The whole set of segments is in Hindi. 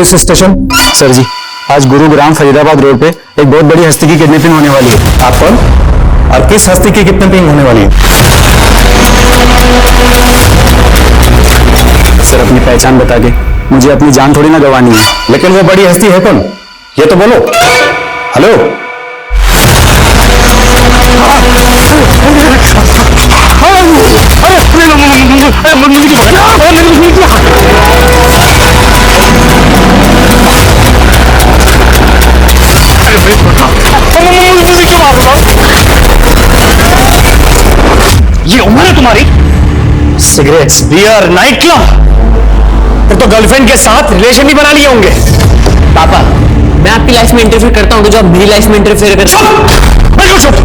Police station. सर जी, आज गुरुग्राम फरीदाबाद रोड पे एक बहुत बड़ी हस्ती की किडनैपिंग होने वाली है। आप कौन और किस हस्ती की किडनैपिंग होने वाली है? सर, अपनी पहचान बता के मुझे अपनी जान थोड़ी ना गंवानी है। लेकिन वो बड़ी हस्ती है कौन, ये तो बोलो। हेलो, ये उम्र है तुम्हारी? सिगरेट्स, बियर, नाइट क्लब, फिर तो गर्लफ्रेंड के साथ रिलेशन भी बना लिए होंगे। पापा, मैं आपकी लाइफ में इंटरफेयर करता हूं तो जो आप मेरी लाइफ में इंटरफेयर करते चुप, बिल्कुल चुप।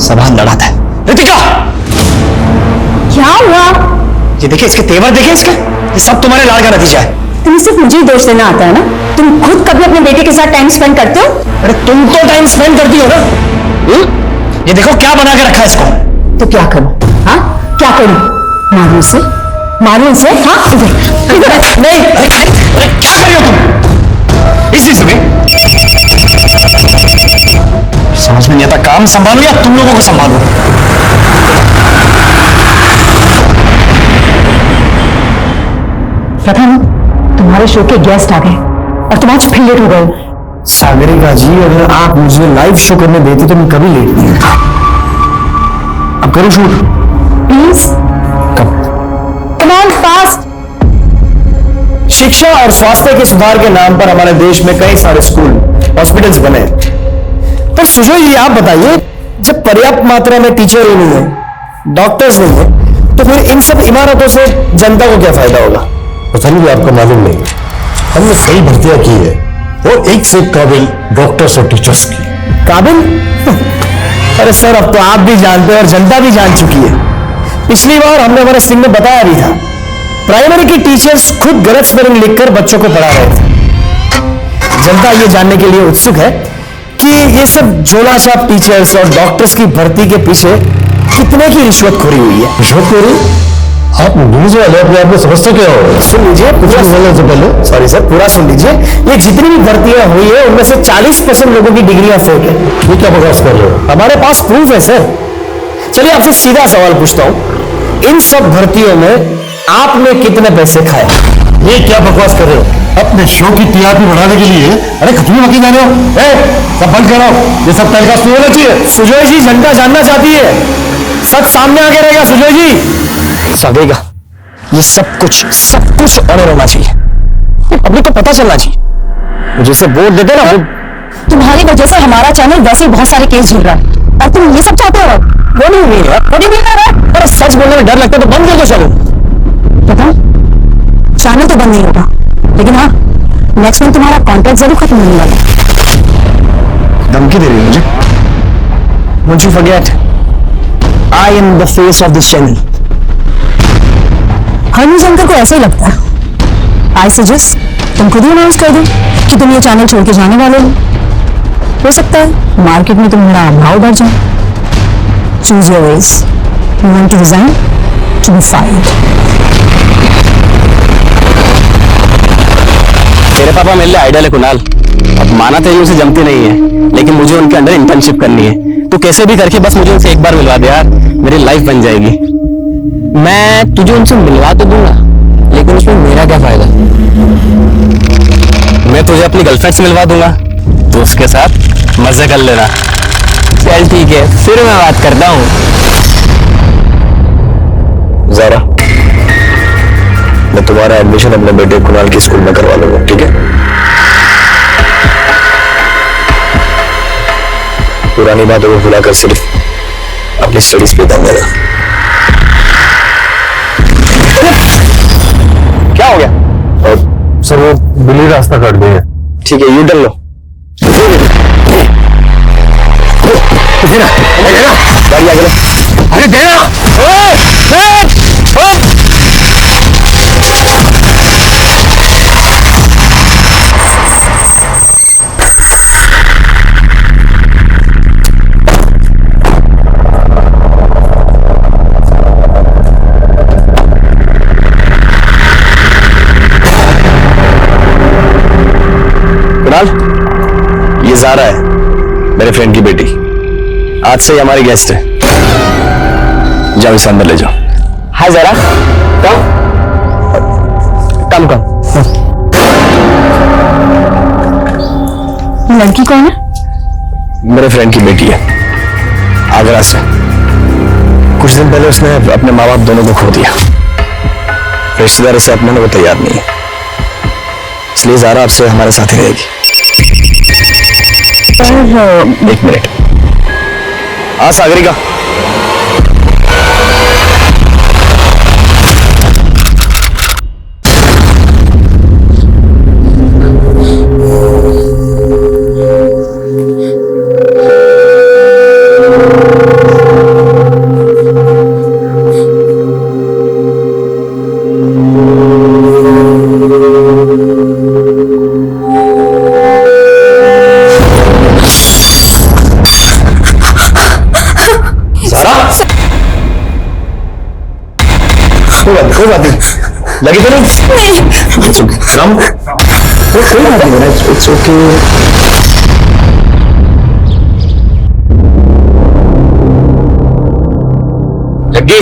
सवाल लड़ाता है। रितिका, क्या हुआ? ये देखिए, इसके तेवर देखिए इसके, ये सब तुम्हारे लाड़ का नतीजा है। तुम्हें सिर्फ मुझे ही दोष देना आता है ना? तुम खुद कभी अपने बेटे के साथ टाइम स्पेंड करते हो? अरे तुम तो टाइम स्पेंड करती हो ना। ये देखो क्या बना के रखा है इसको। तो क्या करूं? हाँ, क्या करूं? मारूं इसे? मारूं इसे? हाँ, नहीं, अरे क्या कर रही हो तुम? इसी समय समझ में नहीं आता, काम संभालो या तुम लोगों को संभालो। प्रथम, तुम्हारे शो के गेस्ट आ गए और तुम आज फिर लेट हो गए। सागरिका जी, अगर आप मुझे लाइव शो करने देती तो मैं कभी लेट नहीं होता। अब करो shoot please. Come on, fast. शिक्षा और स्वास्थ्य के सुधार के नाम पर हमारे देश में कई सारे स्कूल, हॉस्पिटल्स बने, पर सुजय जी आप बताइए, जब पर्याप्त मात्रा में टीचर ही नहीं है, डॉक्टर्स नहीं है, तो फिर इन सब इमारतों से जनता को क्या फायदा होगा? पता नहीं, आपको मालूम नहीं, हमने कई भर्तियां की है और एक से काबिल डॉक्टर्स और टीचर्स की। काबिल? अरे सर, अब तो आप भी जानते हैं और जनता भी जान चुकी है। पिछली बार हमने हमारे सिंह में बताया भी था, प्राइमरी की टीचर्स खुद गलत स्पेलिंग लिखकर बच्चों को पढ़ा रहे थे। जनता ये जानने के लिए उत्सुक है कि ये सब झोला छाप टीचर्स और डॉक्टर्स की भर्ती के पीछे कितने की रिश्वतखोरी हुई है। रिश्वतखोरी? आप न्यूज वाले अपने आप में समझते क्या हो? सुन लीजिए, बोलने से पहले सॉरी सर, पूरा सुन लीजिए। ये जितनी भी भर्तियां हुई है उनमें से 40% लोगों की डिग्रियां फेक है। ये क्या बकवास कर रहे हो? हमारे पास प्रूफ है सर। चलिए आपसे सीधा सवाल पूछता हूं, इन सब भर्तियों में आपने कितने पैसे खाए? ये क्या बकवास कर रहे हो? अपने शो की टीआरपी बढ़ाने के लिए अरे खतरे मकी जाने हो? सब बंद करो, ये सब टेलीकास्ट नहीं होना चाहिए। सुजय जी, जनता जानना चाहती है, सच सामने आगे रहेगा। सुजय जी, सागरिका, ये सब कुछ ऑनर होना चाहिए, अभी तो पता चलना चाहिए। जैसे वोट देते ना वो। तुम्हारी वजह से हमारा चैनल वैसे ही बहुत सारे केस झेल रहा है और तुम ये सब चाहते हो? वो नहीं हुई है, वो नहीं हुई है। अरे सच बोलने में डर लगता है तो बंद कर दो चलो। पता, चैनल तो बंद नहीं होगा, लेकिन हाँ, नेक्स्ट मंथ तुम्हारा कॉन्ट्रैक्ट जरूर खत्म होने वाला है। धमकी दे रही है मुझे? Don't you forget, I am the face of this channel. Her news anchor को ऐसा ही लगता है। आई सजेस्ट तुम खुद ही अनाउंस कर दो कि तुम ये चैनल छोड़ के जाने वाले हो सकता है मार्केट में तुम्हारा भाव बढ़ जाए। Choose your wage. You want to resign, to be fired. मेरे पापा मेरे लिए आइडल है कुणाल। अब माना तेरी उनसे जमती नहीं है, लेकिन मुझे उनके अंदर इंटर्नशिप करनी है। तू कैसे भी करके बस मुझे उनसे एक बार मिलवा दे यार, मेरी लाइफ बन जाएगी। मैं तुझे उनसे मिलवा तो दूंगा, लेकिन उसमें मेरा क्या फायदा? मैं तुझे अपनी गर्लफ्रेंड से मिलवा दूंगा, तो उसके साथ मजे कर लेना। चल ठीक है, फिर मैं बात करता हूँ। ज़ारा, मैं तुम्हारा एडमिशन अपने बेटे कुणाल के स्कूल में करवा लूंगा, ठीक है? पुरानी बातों को भुलाकर सिर्फ अपनी स्टडीज पे ध्यान देना। क्या हो गया? और सर, वो बिल्ली रास्ता काट गई है। ठीक है, यू डन लो। गाड़ी आगे। अरे देना। कुणाल, ये ज़ारा है, मेरे फ्रेंड की बेटी। आज से ये हमारी गेस्ट है। जाओ इसे अंदर ले जाओ। हाय ज़ारा, कम कम। लड़की कौन है? मेरे फ्रेंड की बेटी है, आगरा से। कुछ दिन पहले उसने अपने माँ बाप दोनों को खो दिया। रिश्तेदार इसे अपनाने को तैयार नहीं है, इसलिए ज़ारा अब से हमारे साथ ही रहेगी। एक मिनट। हाँ सागरिका, कोई बात नहीं, लगी तो नहीं? It's okay. राम, कोई बात नहीं, it's okay. Jaggi,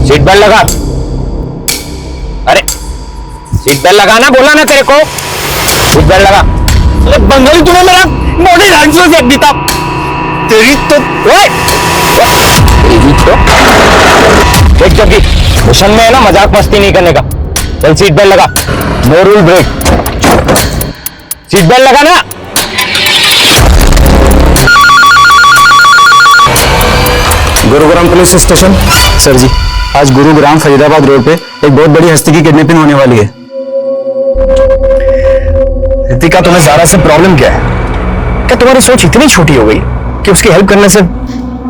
seat belt लगा। अरे सीट बेल्ट लगाना बोला ना तेरे को, सीट बेल्ट लगा। अरे बंगाली, तूने मेरा बॉडी डांसर फेंक दी था। तेरी तो देख जग्गी, मिशन में है ना मजाक मस्ती नहीं करने का। चल सीट बेल्ट लगा, no rule break. Seat belt लगा ना। Gurugram police station. Sir ji, आज गुरुग्राम फरीदाबाद रोड पे एक बहुत बड़ी हस्ती की किडनैपिंग होने वाली है। रितिका, तुम्हें ज़ारा से प्रॉब्लम क्या है? क्या तुम्हारी सोच इतनी छोटी हो गई कि उसकी हेल्प करने से?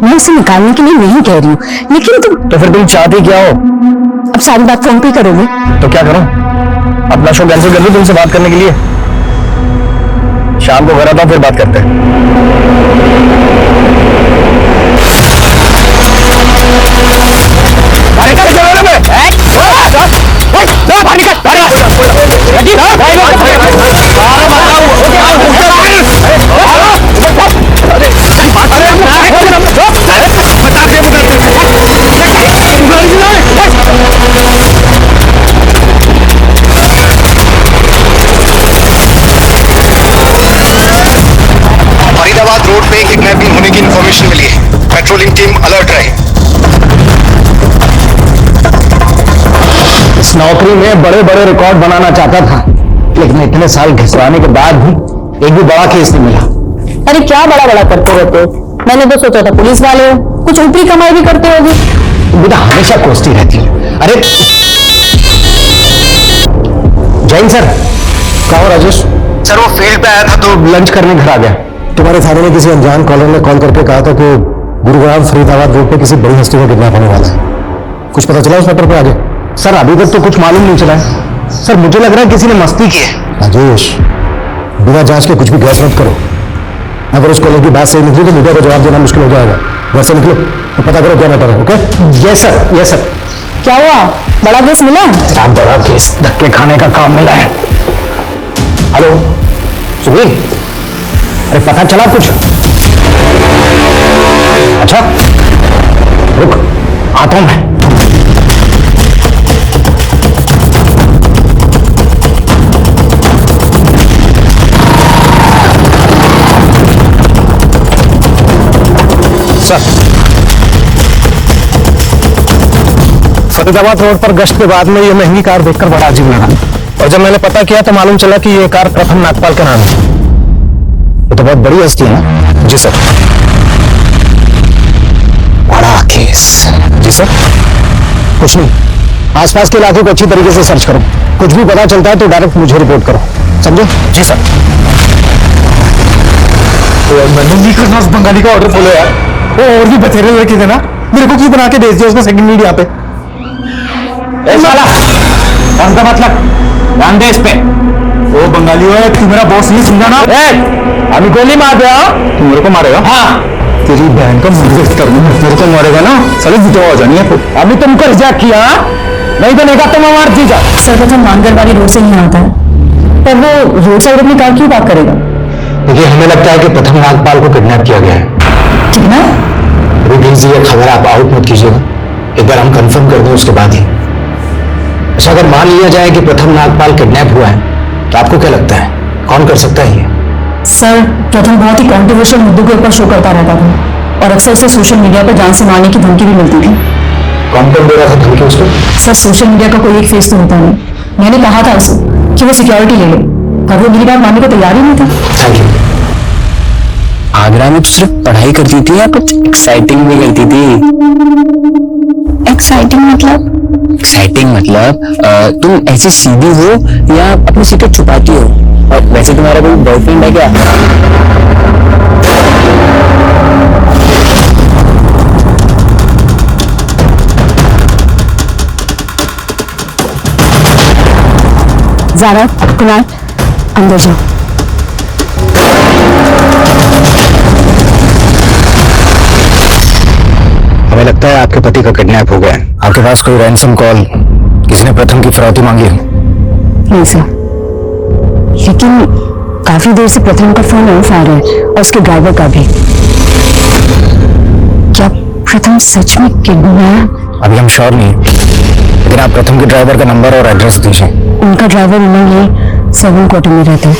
मैं उसे निकालने के लिए नहीं कह रही हूँ, लेकिन तुम तो फिर तुम चाहती क्या हो? अब सारी बात फोन पे करोगे? तो क्या करूं? अपना शो कैंसिल कर दूं तुमसे बात करने के लिए? शाम को घर आता हूं, फिर बात करते हैं। फरीदाबाद रोड पे किडनैपिंग होने की इंफॉर्मेशन मिली है। पेट्रोलिंग टीम अलर्ट रहे। इस नौकरी में बड़े बड़े रिकॉर्ड बनाना चाहता था, लेकिन इतने साल घिसवाने के बाद भी एक भी बड़ा केस नहीं मिला। अरे क्या बड़ा बड़ा करते रहते हो? मैंने तो सोचा था पुलिस वाले हो, कुछ ऊपरी कमाई भी करते होगी। बेटा हमेशा कोसती रहती है। अरे जैन सर, क्या हो राजेश? सर वो फील्ड पे आया था तो लंच करने घर आ गया। तुम्हारे थाने में किसी अनजान कॉलर ने कॉल करके कहा था कि गुरुग्राम फरीदाबाद रोड पे किसी बड़ी हस्ती को किडनैप होने वाला है। कुछ पता चला उस मैटर पे आगे? सर अभी तक तो कुछ मालूम नहीं चला है। सर मुझे लग रहा है किसी ने मस्ती की है। राजेश, बिना जांच के कुछ भी गैस मत करो। अगर उस कॉलर की बात सही निकली तो मीडिया को जवाब देना मुश्किल हो जाएगा। वैसे निकलो तो पता करो क्या मैटर है। Okay? Yes sir, yes sir. क्या हुआ? बड़ा केस मिला? बड़ा केस, धक्के खाने का काम मिला है। हेलो सुबीर, अरे पता चला कुछ? अच्छा रुक, आता हूं मैं। सर, फरीदाबाद रोड पर गश्त के बाद में ये महंगी कार देखकर बड़ा अजीब लगा, और जब मैंने पता किया तो मालूम चला कि ये कार प्रथम नागपाल का नाम है। ये तो बहुत बड़ी हस्ती है ना? जी सर। बड़ा केस। जी सर। कुछ नहीं, आसपास के इलाके को अच्छी तरीके से सर्च करो। कुछ भी पता चलता है तो डायरेक्ट मुझे रिपोर्ट करो, समझे? जी सर। तो मैंने नहीं करना उस बंगाली का ऑर्डर फॉलो यार। वो और भी बतेरे लड़के थे ना, मेरे को क्यों बना के भेज दिया उसका सेकंड लीड यहाँ पे? साला कौन सा मतलब? ध्यान दे इस पे। वो बंगाली है, तू मेरा बॉस नहीं समझा ना? अभी गोली मार दे। तू मेरे को मारेगा? हाँ, तेरी बहन का मुझे कर दूंगा। मेरे को मारेगा ना साले, विधवा हो जानी है। अभी तुमको रिजेक्ट किया, नहीं तो नहीं का तो मैं मार दी जा। सर्वप्रथम मानगढ़ वाली रोड से नहीं आता है। पर वो रोड साइड अपनी कार क्यों पार्क करेगा? देखिए, हमें लगता है कि प्रथम नागपाल को किडनैप किया गया है। कितना? अभी प्लीज ये खबर आप आउट मत कीजिएगा, एक बार हम कंफर्म कर दें उसके बाद ही। अच्छा, अगर मान लिया जाए कि प्रथम नागपाल किडनैप हुआ है तो आपको क्या लगता है कौन कर सकता है ये? सर, प्रथम बहुत ही कॉन्ट्रोवर्शियल मुद्दों के ऊपर शो करता रहता था और अक्सर उसे सोशल मीडिया पर जान से मारने की धमकी भी मिलती थी। कौन दे रहा था धमकी उसको? सर, सोशल मीडिया का कोई एक फेस तो होता नहीं। मैंने कहा था उसे कि वो सिक्योरिटी ले ले, पर वो मेरी बात मानने को तैयार ही नहीं था। Thank you. आगरा में तो सिर्फ पढ़ाई करती थी या कुछ एक्साइटिंग भी करती थी? एक्साइटिंग मतलब? एक्साइटिंग मतलब तुम ऐसी सीधी हो या अपनी सीक्रेट छुपाती हो? और वैसे तुम्हारा कोई बॉयफ्रेंड है क्या? ज़ारा, कुणाल, अंदर जाओ। हमें लगता है आपके पति का किडनैप हो गया है। आपके पास कोई रैंसम कॉल किसी ने प्रथम की फिरौती मांगी है? नहीं सर, लेकिन काफी देर से प्रथम का फोन ऑफ आ रहा है और उसके ड्राइवर का भी। क्या प्रथम सच में किडनैप? अभी हम श्योर नहीं, लेकिन आप प्रथम के ड्राइवर का नंबर और एड्रेस दीजिए। उनका ड्राइवर उमंग ये 7 क्वार्टर में रहता है।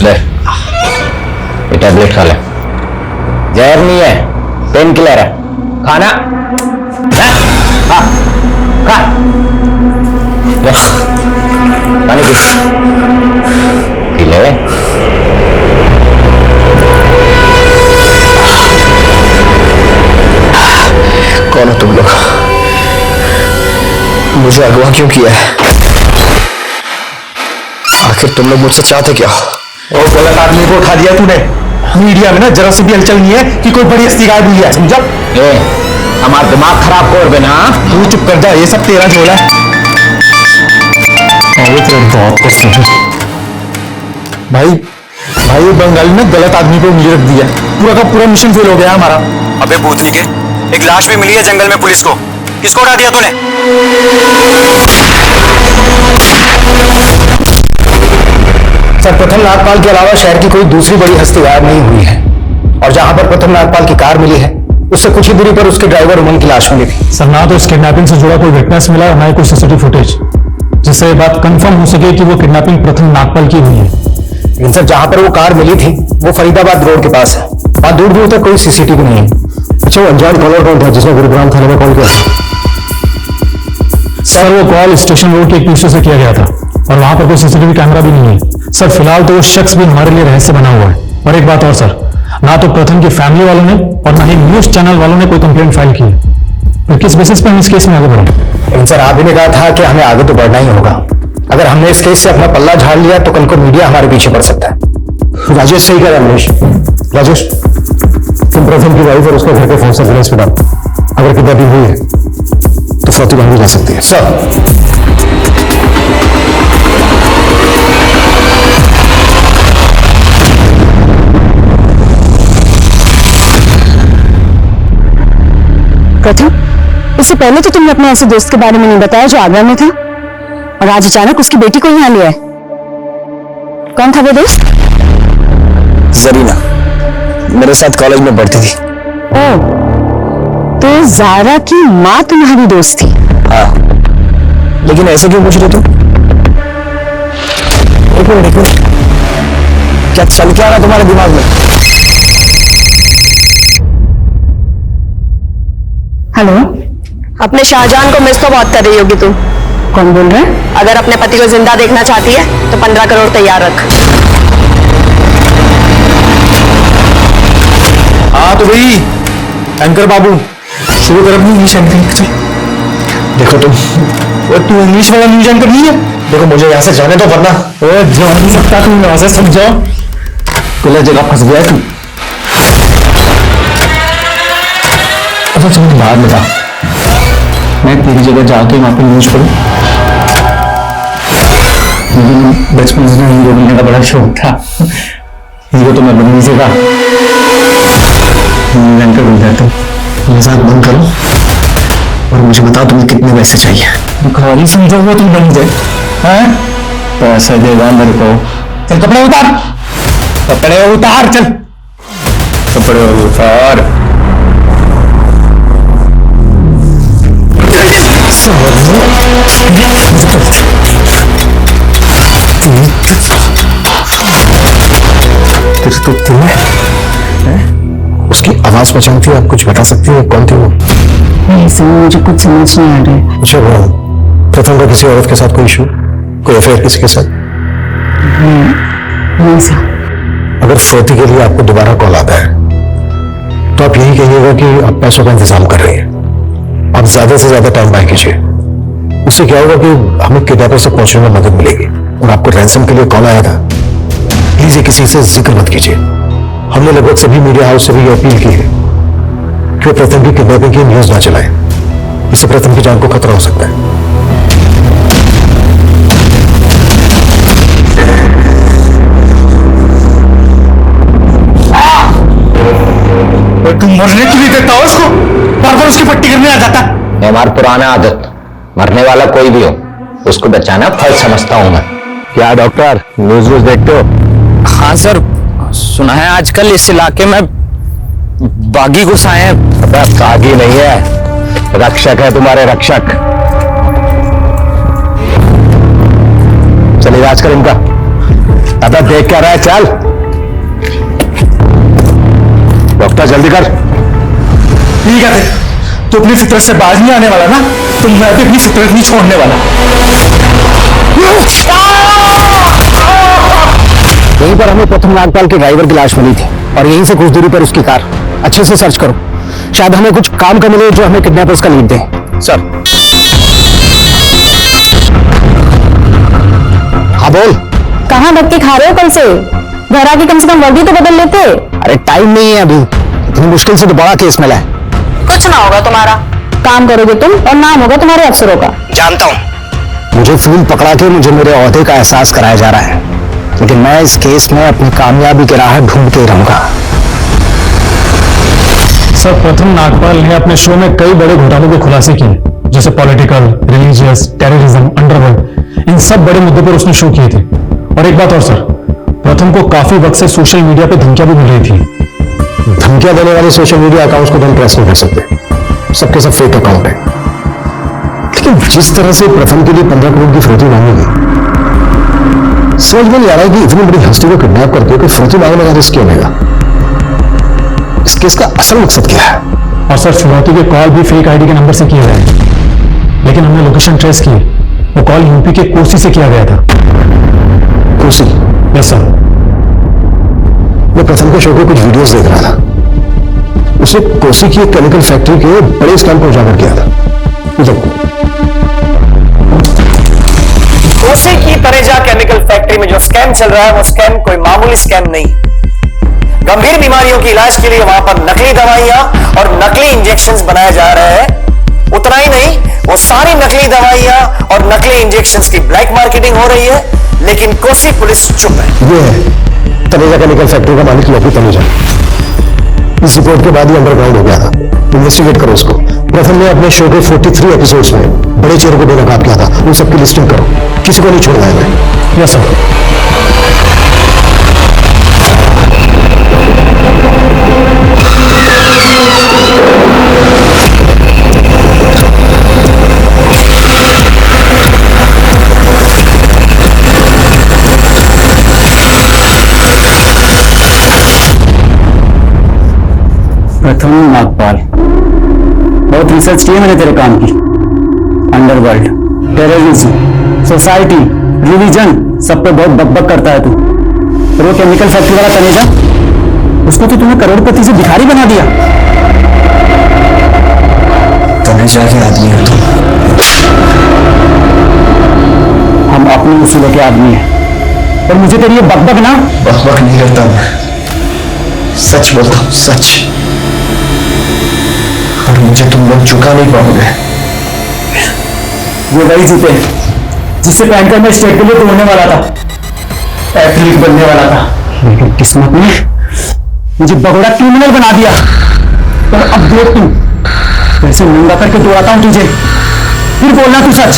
ले, ये टैबलेट खा ले। जहर नहीं है, पेन किलर है। खाना खा खा। ले, पानी पी ले। कौन हो तुम लोग? मुझे अगवा क्यों किया है? आखिर तुम लोग मुझसे चाहते क्या? और गलत आदमी को उठा दिया तूने। मीडिया में ना जरा सी भी हलचल नहीं है कि कोई बड़ी हस्ती गायब हुई है, समझा? हमारा दिमाग खराब कर देना। तू चुप कर जा, ये सब तेरा झोला है। बहुत कुछ भाई भाई, ये बंगाली ने गलत आदमी को उंगली रख दिया। पूरा का पूरा मिशन फेल हो गया हमारा। अबे भूतनी के, एक लाश भी मिली है जंगल में पुलिस को। किसको उठा दिया तूने? सर, प्रथम नागपाल के अलावा शहर की कोई दूसरी बड़ी हस्ती गायब नहीं हुई है, और जहां पर प्रथम नागपाल की कार मिली है उससे कुछ ही दूरी पर उसके ड्राइवर उमंग की लाश मिली थी। सर, ना तो इस किडनैपिंग से जुड़ा कोई विटनेस मिला और ना ही कोई सीसीटीवी फुटेज जिससे ये बात कंफर्म हो सके कि वो किडनैपिंग प्रथम नागपाल की हुई है। लेकिन सर, जहां पर वो कार मिली थी वो फरीदाबाद रोड के पास है, वहां दूर दूर तक कोई सीसीटीवी नहीं है। अच्छा, वो अनजान कॉलर कौन था जिसने गुरुग्राम थाने में कॉल किया था? सर, वो कॉल स्टेशन रोड के एक पीछे से किया गया था और वहां पर कोई सीसीटीवी कैमरा भी नहीं है। सर, फिलहाल तो वो शख्स भी हमारे लिए रहस्य बना हुआ है। और एक बात और सर, ना तो प्रथम की फैमिली वालों ने और ना ही न्यूज चैनल वालों ने कोई कंप्लेंट फाइल की है। तो किस बेसिस पर हम इस केस में आगे बढ़े? लेकिन सर, आप ही ने कहा था कि हमें आगे तो बढ़ना ही होगा। अगर हमने इस केस से अपना पल्ला झाड़ लिया तो कल को मीडिया हमारे पीछे पड़ सकता है। राजेश सही कह रहा है। रमेश, राजेश, तुम प्रथम की वाइफ और उसके घर के फोन सर्विलेंस पे डालो। अगर किडनैपिंग हुई है तो फौती बांधी जा सकती है। सर, प्रथम, इससे पहले तो तुमने अपने ऐसे दोस्त के बारे में नहीं बताया जो आगरा में था, और आज अचानक उसकी बेटी को यहाँ लिया है। कौन था वो दोस्त? जरीना, मेरे साथ कॉलेज में पढ़ती थी। ओह, तो ज़ारा की माँ तुम्हारी दोस्त थी? हाँ, लेकिन ऐसे क्यों पूछ रहे तुम? एक मिनट, क्या चल क्या रहा तुम्हारे दिमाग में? हेलो, अपने शाहजहान को मिस तो बहुत कर रही होगी तुम। कौन बोल रहा है? अगर अपने पति को जिंदा देखना चाहती है तो 15 करोड़ तैयार रख। हाँ तो भाई, एंकर बाबू शुरू कर अपनी इंग्लिश एंकरिंग। देखो तू इंग्लिश वाला न्यूज एंकर नहीं है? देखो, मुझे यहाँ से जाने दो वरना जा नहीं सकता तू, यहाँ से समझो। गलत जगह फंस गया तू। अच्छा चलो, बाद में बता, मैं तेरी जगह जाके वहां पे न्यूज पढ़ू। बचपन से हीरो बनने का बड़ा शौक था। हीरो तो मैं बन नहीं सका, इन्वेंटर बन जाता हूँ। मजाक बंद करो और मुझे बताओ तुम्हें कितने पैसे चाहिए। खाली समझोगे तुम बन जाए, हैं? पैसे देगा मेरे को। चल कपड़े उतार, कपड़े उतार, चल कपड़े उतार। तो उसकी आवाज पहचानती है? आप कुछ बता सकती है कौन थी वो? नहीं सर, मुझे कुछ समझ नहीं आ रहा है। अच्छा, वो प्रथम का किसी औरत के साथ कोई इशू, कोई अफेयर किसी के साथ? नहीं सर। अगर फौती के लिए आपको दोबारा कॉल आता है तो आप यही कहिएगा कि आप पैसों का इंतजाम कर रही हैं। आप ज्यादा से ज्यादा टाइम बाय कीजिए। उससे क्या होगा कि हमें किडनैपर से पहुंचने में मदद मिलेगी। और आपको रैंसम के लिए कॉल आया था, प्लीज ये किसी से जिक्र मत कीजिए। हमने लगभग सभी मीडिया हाउस से भी ये अपील की है कि वो प्रथम की किडनैपिंग की न्यूज ना चलाएं। इससे प्रथम की जान को खतरा हो सकता है। तुम मरने क्यों नहीं देता हो उसको? बार बार उसकी पट्टी करने आ जाता। हमारी पुराना आदत, मरने वाला कोई भी हो उसको बचाना फर्ज समझता हूं मैं। क्या डॉक्टर न्यूज व्यूज देखते हो? हाँ सर, सुना है आजकल इस इलाके में बागी घुस आए हैं। बागी नहीं है, रक्षक है, तुम्हारे रक्षक। चल इलाज कर इनका। अबे देख क्या रहा है, चल डॉक्टर जल्दी कर। ठीक है, तो अपनी फितरत से बाज नहीं आने वाला ना, तो मैं भी अपनी फितरत नहीं छोड़ने वाला। यहीं पर हमें प्रथम नागपाल के ड्राइवर की लाश मिली थी और यहीं से कुछ दूरी पर उसकी कार। अच्छे से सर्च करो, शायद हमें कुछ काम का मिले जो हमें किडनैपर्स का लीड दे। सर। हाँ बोल। कहाँ धक्के खा रहे हो कल से? घर आके कम से कम वर्दी तो बदल लेते। अरे टाइम नहीं है अभी, इतनी मुश्किल से तो बड़ा केस मिला है। कुछ ना होगा तुम्हारा। काम करोगे तुम और नाम होगा तुम्हारे अफसरों का। जानता हूँ। मुझे फूल पकड़ा के मुझे मेरे ओहदे का एहसास कराया जा रहा है, लेकिन मैं इस केस में अपनी कामयाबी की राह ढूंढते ही रहूंगा। सर, प्रथम नागपाल ने अपने शो में कई बड़े घोटालों के खुलासे किए, जैसे पॉलिटिकल, रिलीजियस, टेररिज्म, अंडरवर्ल्ड। इन सब बड़े मुद्दों पर उसने शो किए थे। और एक बात और सर, प्रथम को काफी वक्त से सोशल मीडिया पे धमकियां भी मिल रही थी। धमकियां देने वाले सोशल मीडिया अकाउंट्स को तो हम ट्रेस नहीं कर सकते, सबके सब फेक अकाउंट है। लेकिन जिस तरह से प्रथम के लिए 15 करोड़ की फिरौती मांगी गई, समझ में नहीं आ रहा है कि इतनी बड़ी हस्ती को किडनैप करके कोई फिरौती मांगने का रिस्क क्यों लेगा। इस केस का असल मकसद क्या है? और सर, फिरौती के कॉल भी फेक आईडी के नंबर से किए गए, लेकिन हमने लोकेशन ट्रेस की। वो कॉल यूपी के कोसी से किया गया था। कोसी? Yes sir. मैं प्रथम के शो के कुछ वीडियोस देख रहा था। उसे कोसी की एक केमिकल फैक्ट्री के बड़े स्कैम को उजागर किया था। कोसी की तनेजा केमिकल फैक्ट्री में जो स्कैम चल रहा है वो स्कैम कोई मामूली स्कैम नहीं। गंभीर बीमारियों के इलाज के लिए वहां पर नकली दवाइयां और नकली इंजेक्शंस बनाए जा रहे हैं। उतना ही नहीं, वो सारी नकली दवाइयां और नकली इंजेक्शंस की ब्लैक मार्केटिंग हो रही है, लेकिन कोसी पुलिस चुप है। ये है तनेजा केमिकल फैक्ट्री का मालिक लॉकी तनेजा। इस रिपोर्ट के बाद ही अंडरग्राउंड हो गया था। इन्वेस्टिगेट करो उसको। प्रथम ने अपने शो के 43 एपिसोड्स में बड़े चेहरों को बेनकाब किया था, उन सबकी लिस्टिंग करो, किसी को नहीं छोड़ना है मैं। Yes sir. प्रथम नागपाल, बहुत रिसर्च की है मैंने तेरे काम की। अंडरवर्ल्ड, टेररिज्म, सोसाइटी, रिलीजन, सब पे बहुत बकबक करता है तू। और वो केमिकल फैक्ट्री वाला तनेजा, उसको तो तूने करोड़पति से भिखारी बना दिया। तनेजा के आदमी है तुम। हम अपने उसूलों के आदमी हैं, और मुझे तेरी ये बकबक ना। बकबक नहीं करता मैं, सच बोलता हूँ, सच। और मुझे तुम लोग चुका नहीं पाओगे। वो वही जीते जिससे पहनकर मैं स्टेट के लिए दौड़ने वाला था, एथलीट बनने वाला था। लेकिन किस्मत ने मुझे बगड़ा क्रिमिनल बना दिया। और अब देख तू, कैसे नंगा करके दौड़ाता हूं तुझे। फिर बोलना तू सच।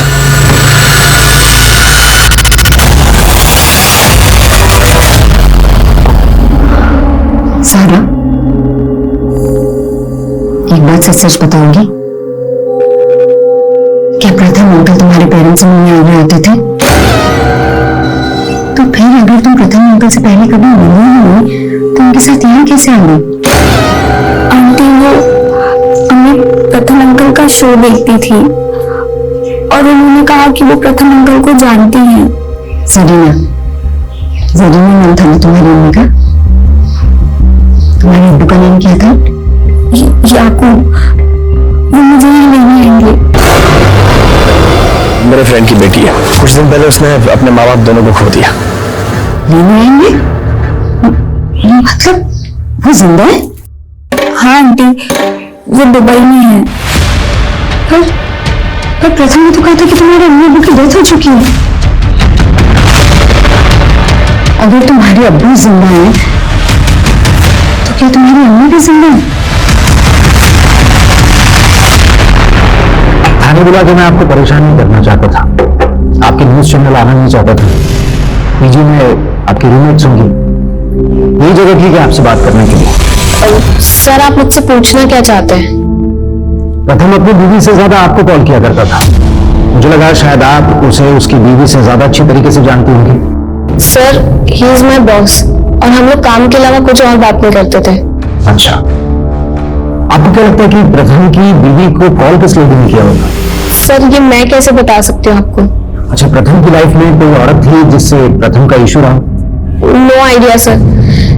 सारा, एक बात सच बताओगी? क्या प्रथम अंकल तुम्हारे पेरेंट्स से मिलने आने आते थे? तो फिर अगर तुम प्रथम अंकल से पहले कभी मिली नहीं तो उनके साथ यहाँ कैसे आ गई? आंटी, वो मैं प्रथम अंकल का शो देखती थी और उन्होंने कहा कि वो प्रथम अंकल को जानती हैं। जरीना, जरीना नाम था ना तुम्हारी मम्मी का? तुम्हारे अब्बू का नाम क्या था? याकूब। वो मुझे ही लेने आएंगे। मेरे फ्रेंड की बेटी है। कुछ दिन पहले उसने अपने माँ बाप दोनों को खो दिया। लेने आएंगे? मतलब वो जिंदा है? हाँ आंटी, वो दुबई में है। पर प्रथम ने तो कहा था कि तुम्हारे अम्मी अब्बू की डेथ हो चुकी है। अगर तुम्हारे अब्बू जिंदा है तो क्या तुम्हारी अम्मी भी जिंदा है? थाने बुला के मैं आपको परेशान नहीं करना चाहता था, आपके न्यूज चैनल आना नहीं चाहता था। पीजी में आपकी रूममेट्स होंगी, यही जगह ठीक है आपसे बात करने के लिए। सर, आप मुझसे पूछना क्या चाहते हैं? प्रथम अपनी बीवी से ज्यादा आपको कॉल किया करता था। मुझे लगा शायद आप उसे उसकी बीवी से ज्यादा अच्छी तरीके से जानती होंगी। Sir, he is my boss और हम लोग काम के अलावा कुछ और बात नहीं करते थे। अच्छा, आपको क्या लगता है कि प्रथम की बीवी को कॉल किस लेडी ने किया होगा? सर, ये मैं कैसे बता सकती हूँ आपको? अच्छा, प्रथम की लाइफ में कोई औरत थी जिससे प्रथम का इशू रहा? No idea sir.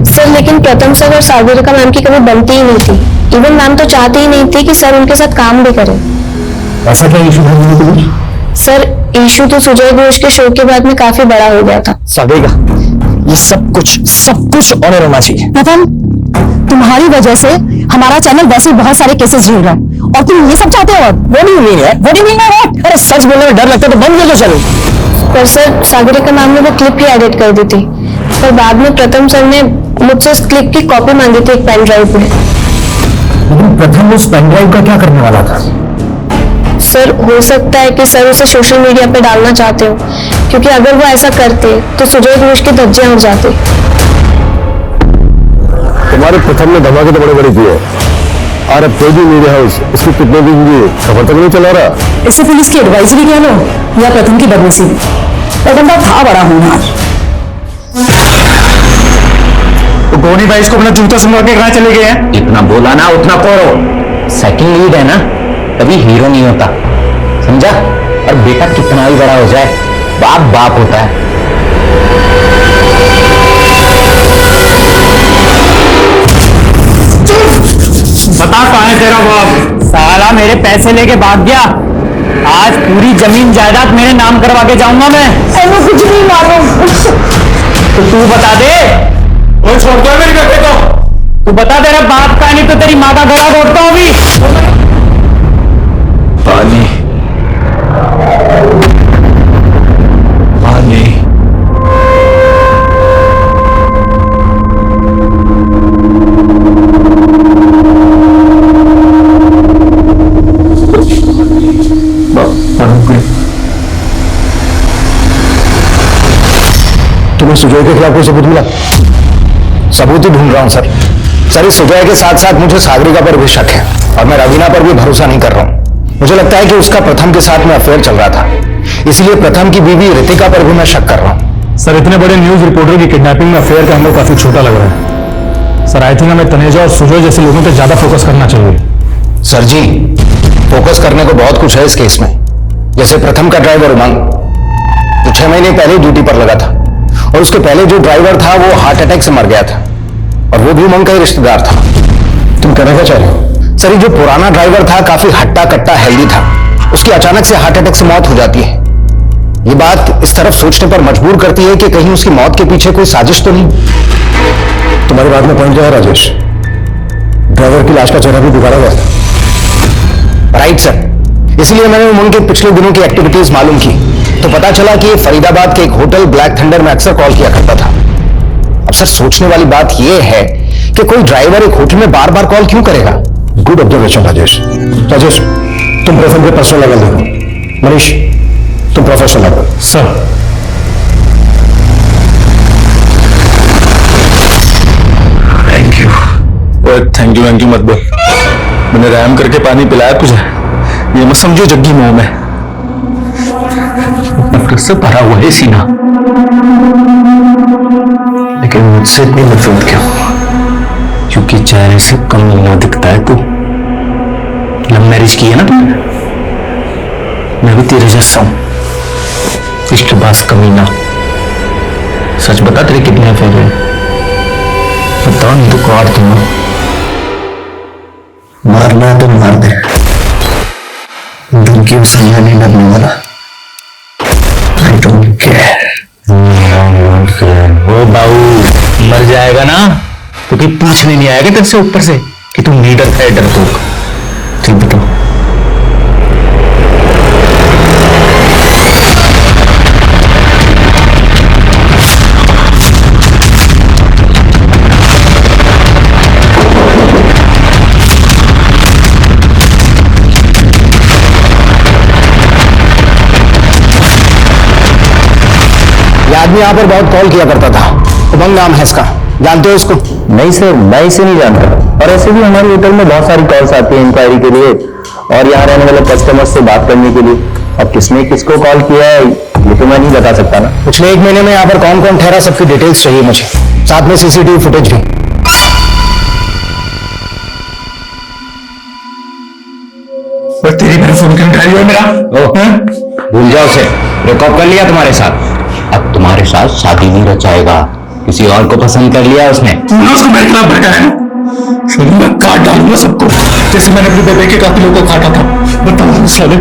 सर, लेकिन प्रथम सर और सागरिका मैम की कभी बनती ही नहीं थी। इवन मैम तो चाहती ही नहीं थी कि सर उनके साथ काम भी करें। ऐसा क्या इशू था? सर, इशू तो सुजय घोष के शो के बाद में काफी बड़ा हो गया था। सागरिका, ये सब कुछ ऑनर होना चाहिए। प्रथम, तुम्हारी वजह से हमारा चैनल वैसे बहुत सारे केसेस झेल रहा है और तुम ये सब चाहते हो? What do you mean है? What do you mean है? अरे सच बोलने में डर लगता है तो बंद कर दो चलो। पर सर, सागरिका मैम ने वो क्लिप ही एडिट कर दी थी, पर बाद में प्रथम सर ने मुझसे उस क्लिप की कॉपी मांगी थी एक पेन ड्राइव में। लेकिन प्रथम उस पेन ड्राइव का क्या करने वाला था? सर, हो सकता है कि सर उसे सोशल मीडिया पे डालना चाहते हो, क्योंकि अगर वो ऐसा करते तो सुजय घोष के धज्जे उड़ जाते। तुम्हारे प्रथम ने धमाके तो बड़े बड़े किए और अब कोई भी मीडिया हाउस इसकी कितने दिन की खबर तक नहीं चला रहा। इसे पुलिस की एडवाइजरी कह लो या प्रथम की बदनसीबी। प्रथम का था बड़ा होनहार। तो गोनी भाई इसको अपना जूता सुंघा के कहाँ चले गए हैं? जितना बोला ना उतना करो। सेकंड लीड है ना, कभी हीरो नहीं होता, समझा? और बेटा कितना भी बड़ा हो जाए, बाप बाप होता है। बता कहाँ है तेरा बाप? साला मेरे पैसे लेके भाग गया। आज पूरी जमीन जायदाद मेरे नाम करवा के जाऊंगा मैं। मैं कुछ नहीं मालूम। तो तू बता दे। वो छोड़ दो मेरे बेटे को। तू बता तेरा बाप का, नहीं तो तेरी माँ का गला घोटता हूँ अभी। पानी पानी तुम्हें सुजय के खिलाफ कोई सबूत मिला? सबूत ही ढूंढ रहा हूं सर। सर, इस सुजय के साथ साथ मुझे सागरिका पर भी शक है और मैं रवीना पर भी भरोसा नहीं कर रहा हूं। मुझे लगता है कि उसका प्रथम के साथ में अफेयर चल रहा था, इसलिए प्रथम की बीवी रितिका पर भी मैं शक कर रहा हूं। सर, इतने बड़े न्यूज रिपोर्टर की किडनैपिंग में अफेयर का एंगल काफी छोटा लग रहा है। सर, आई थिंक हमें तनेजा और सुजय जैसे लोगों पे ज्यादा फोकस करना चाहिए। सर जी, फोकस करने को बहुत कुछ है इस केस में। जैसे प्रथम का ड्राइवर उमंग, जो 6 महीने पहले ड्यूटी पर लगा था, और उसके पहले जो ड्राइवर था वो हार्ट अटैक से मर गया था, और वो भी उमंग का ही रिश्तेदार था। तुम कहना क्या चाह रहे हो? सर, ये जो पुराना ड्राइवर था काफी हट्टा कट्टा हेल्दी था, उसकी अचानक से हार्ट अटैक से मौत हो जाती है। ये बात इस तरफ सोचने पर मजबूर करती है कि कहीं उसकी मौत के पीछे कोई साजिश तो नहीं। तुम्हारी बात में पॉइंट क्या है राजेश? ड्राइवर की लाश का चेहरा भी बिगाड़ा गया था। राइट सर, इसलिए मैंने उमंग के पिछले दिनों की एक्टिविटीज मालूम की। तो पता चला कि ये फरीदाबाद के एक होटल ब्लैक थंडर में अक्सर कॉल किया करता था। अब सर सोचने वाली बात यह है कि कोई ड्राइवर एक होटल में बार बार कॉल क्यों करेगा? Good observation Rajesh. राजेश तुम प्रथम के पर्सनल लेवल देखो, मनीष तुम professional level. Sir thank you मत बोल। मैंने रैम करके पानी पिलाया तुझे, ये मत समझो जग्गी मुंह में। नफरत से भरा हुआ है सीना, लेकिन मुझसे इतनी नफरत क्यों? क्योंकि चेहरे से कमीना दिखता है तू। लव मैरिज की है ना तुमने, मैं भी तेरे जैसा हूं, इसके पास कमीना। सच बता तेरे कितने अफेयर हैं? बता नहीं तो काट दूंगा। मारना है तो मार दे, दिल की उसमें नहीं डरने वाला। I don't care. वो बाबू मर जाएगा ना तो कि पूछने नहीं आएगा तेरे से ऊपर से कि तू लीडर है डरपोक। चल बताओ। आदमी यहाँ पर बहुत कॉल किया करता था, उमंग नाम है इसका, जानते हो इसको? नहीं सर, मैं इसे नहीं जानता। और ऐसे भी हमारे होटल में बहुत सारी कॉल्स आती है इंक्वायरी के लिए और यहाँ रहने वाले कस्टमर्स से बात करने के लिए। अब किसने किसको कॉल किया है ये तो मैं नहीं बता सकता ना। पिछले 1 महीने में यहाँ पर कौन कौन ठहरा सबकी डिटेल्स चाहिए मुझे, साथ में सीसीटीवी फुटेज भी। तेरी मेरे फोन क्यों उठा रही है मेरा? भूल जाओ उसे, ब्रेकअप कर लिया तुम्हारे साथ, अब तुम्हारे साथ शादी नहीं रचाएगा, किसी और को पसंद कर लिया उसने। उसको मेरे खिलाफ भड़काया ना, सुन मैं काट डालूंगा सबको, जैसे मैंने अपने बेबे के काफी लोगों को काटा था। बताओ साले।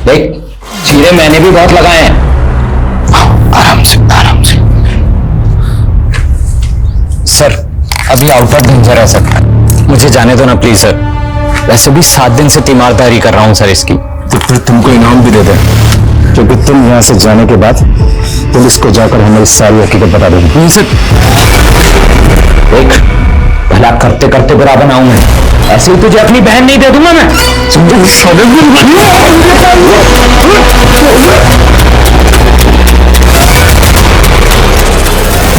देख चीरे मैंने भी बहुत लगाए हैं। आराम से आराम से। सर अभी आउट ऑफ डेंजर है सर, मुझे जाने दो ना प्लीज सर। वैसे भी 7 दिन से तीमारदारी कर रहा हूं सर इसकी। तो फिर तुमको इनाम भी दे दें, क्योंकि तुम यहां से जाने के बाद पुलिस को जाकर हमें सारी हकीकत बता देंगे। देख भला करते करते बुरा बनाऊं मैं, ऐसे ही तुझे अपनी बहन नहीं दे दूंगा मैं, समझो?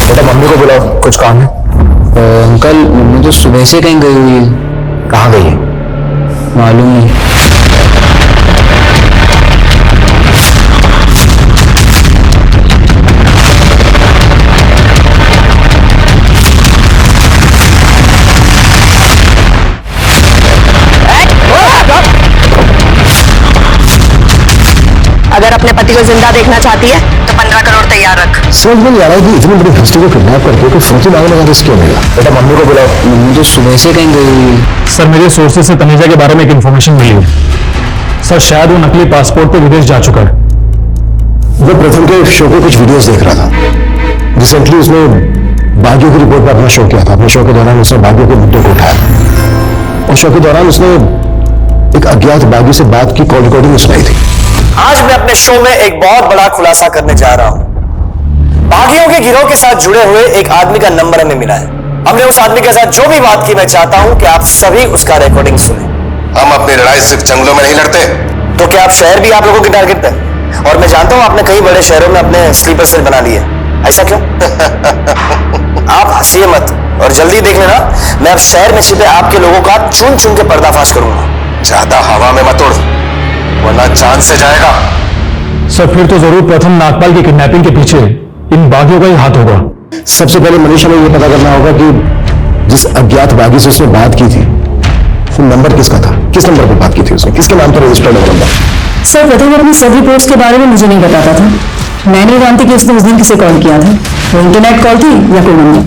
बेटा मम्मी को बुलाओ, कुछ काम है। अंकल मम्मी तो सुबह से कहीं गई हुई है। कहाँ गई है? मालूम नहीं। अगर अपने पति को जिंदा देखना चाहती है तो 15 करोड़ तैयार रख। समझ में नहीं आ रहा है कि इतनी बड़ी हस्ती को किडनैप करके कोई फौजी मांगने का रिस्क क्यों लेगा? बेटा मम्मी को बुलाओ। मम्मी तो सुबह से कहीं गई हुई है। सर मेरे सोर्सेज से तनीजा के बारे में एक इंफॉर्मेशन मिली है सर, शायद वो नकली पासपोर्ट पे विदेश जा चुका है। वो प्रथम के शो को कुछ वीडियोस देख रहा था। रिसेंटली उसने बागियों की रिपोर्ट पर अपना शो किया था। अपने शो के दौरान उसने बागियों के मुद्दों को उठाया और शो के दौरान उसने एक अज्ञात बागी से बात की कॉल रिकॉर्डिंग सुनाई थी। आज मैं अपने शो में एक बहुत बड़ा खुलासा करने जा रहा हूं। बागियों के गिरोह के साथ जुड़े हुए एक आदमी का नंबर हमें मिला है। हमने उस आदमी के साथ जो भी बात की, मैं चाहता हूं कि आप सभी उसका रिकॉर्डिंग सुने। हम अपनी लड़ाई सिर्फ जंगलों में नहीं लड़ते। तो क्या आप शहर भी आप लोगों के टारगेट पे? और मैं जानता हूं आपने कई बड़े शहरों में अपने स्लीपर सेल बना लिए, ऐसा क्यों? आप हंसिए मत और जल्दी देख लेना, मैं अब शहर में छिपे आपके लोगों का चुन चुन के पर्दाफाश करूंगा। ज्यादा हवा में मत उड़, वरना चांद से जाएगा। सर फिर तो जरूर प्रथम नागपाल की किडनैपिंग के पीछे इन बागियों का ही हाथ होगा। सबसे पहले मनीषा ने यह पता करना होगा कि जिस अज्ञात बागी से उसने बात की थी वो नंबर किसका था, किस नंबर पर बात की थी उसने, किसके नाम पर रजिस्टर्ड है नंबर? सर प्रथम अपनी सभी पोस्ट के बारे में मुझे नहीं बताता था। मैं नहीं जानती कि उसने उस दिन किसे कॉल किया था, वो इंटरनेट कॉल थी या कोई नंबर।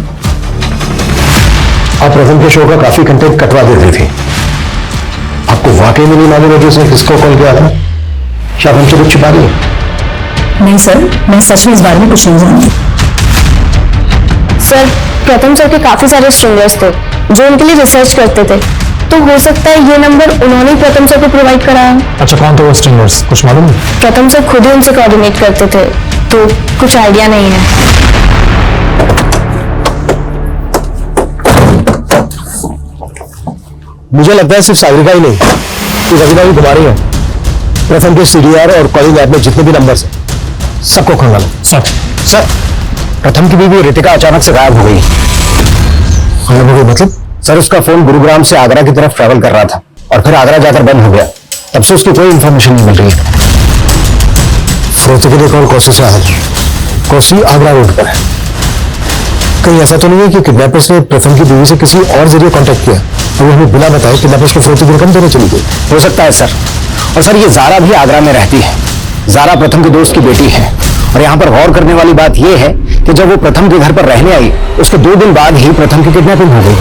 आप प्रथम के शो का काफी कंटेंट कटवा देती थी। आपको वाकई में नहीं मालूम है कि उसने किसको कॉल किया था? शायद हमसे कुछ छिपा रही है। नहीं सर, मैं सच में इस बारे में कुछ नहीं जानती। सर, प्रथम सर के काफी सारे स्ट्रिंगर्स थे जो उनके लिए रिसर्च करते थे, तो हो सकता है ये नंबर उन्होंने ही प्रथम सर को प्रोवाइड कराया। अच्छा, कौन थे वो स्ट्रिंगर्स, कुछ मालूम नहीं? प्रथम सर खुद ही उनसे कोऑर्डिनेट करते थे, तो कुछ आइडिया नहीं है। मुझे लगता है सिर्फ सागरिका ही नहीं, कि रवीना भी घुमा रही है। प्रथम के सीडीआर और कॉलिंग ऐप में जितने भी नंबर्स हैं सबको खंगालो। सर, प्रथम की बीवी रितिका अचानक से गायब हो गई। गायब हो गई मतलब? सर, उसका फोन गुरुग्राम से आगरा की तरफ ट्रैवल कर रहा था और फिर आगरा जाकर बंद हो गया। तब से उसकी कोई इंफॉर्मेशन नहीं मिल रही है। फिरोती के लिए कॉल कोसी से आया, कोसी आगरा रोड पर है। कहीं ऐसा तो नहीं है कि किडनैपर्स ने प्रथम की बीवी से किसी और जरिए कांटेक्ट किया और वो हमें बिना बताए किडनैपर्स को फिरोती की रकम देने चली गई? हो सकता है सर। और सर, ये जारा भी आगरा में रहती है। जारा प्रथम के दोस्त की बेटी है। और यहाँ पर गौर करने वाली बात यह है कि जब वो प्रथम के घर पर रहने आई, उसके 2 दिन बाद ही प्रथम की किडनैपिंग हो गई।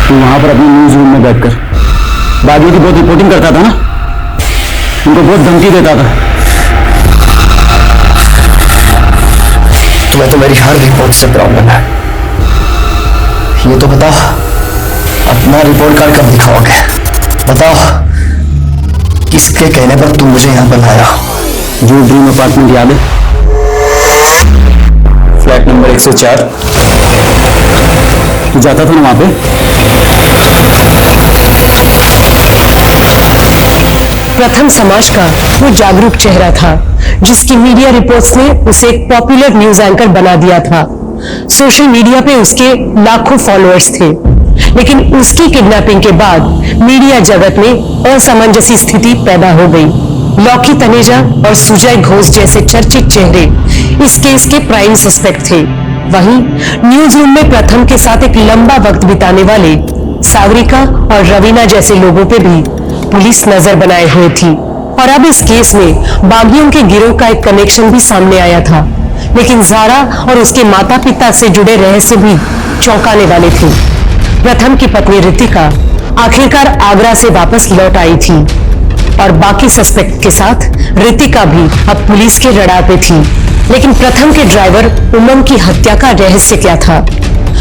तू वहां पर अपनी न्यूज रूम में बैठकर बागियों की बहुत रिपोर्टिंग करता था ना, उनको बहुत धमकी देता था। तुम्हें तो मेरी हर रिपोर्ट से प्रॉब्लम है। ये तो बताओ, अपना रिपोर्ट कार्ड कब दिखाओगे? बताओ, किसके कहने पर तुम मुझे यहाँ पर लाया? जो ड्रीम अपार्टमेंट याद है, फ्लैट नंबर 104। तू जाता था ना वहां पे? प्रथम समाज का वो जागरूक चेहरा था जिसकी मीडिया रिपोर्ट्स ने उसे एक पॉपुलर न्यूज एंकर बना दिया था। सोशल मीडिया पे उसके लाखों फॉलोअर्स थे, लेकिन उसकी किडनैपिंग के बाद मीडिया जगत में असमंजसी स्थिति पैदा हो गई। लौकी तनेजा और सुजय घोष जैसे चर्चित चेहरे इस केस के प्राइम सस्पेक्ट थे। वहीं न्यूज रूम में प्रथम के साथ एक लंबा वक्त बिताने वाले सागरिका और रवीना जैसे लोगों पे भी पुलिस नजर बनाए हुए थी। और अब इस केस में बागियों के गिरोह का एक कनेक्शन भी सामने आया था, लेकिन जारा और उसके माता पिता से जुड़े रहस्य भी चौंकाने वाले थे। प्रथम की पत्नी रितिका आखिरकार आगरा से वापस लौट आई थी और बाकी सस्पेक्ट के साथ रितिका भी अब पुलिस के रडार पे थी। लेकिन प्रथम के ड्राइवर उमंग की हत्या का रहस्य क्या था?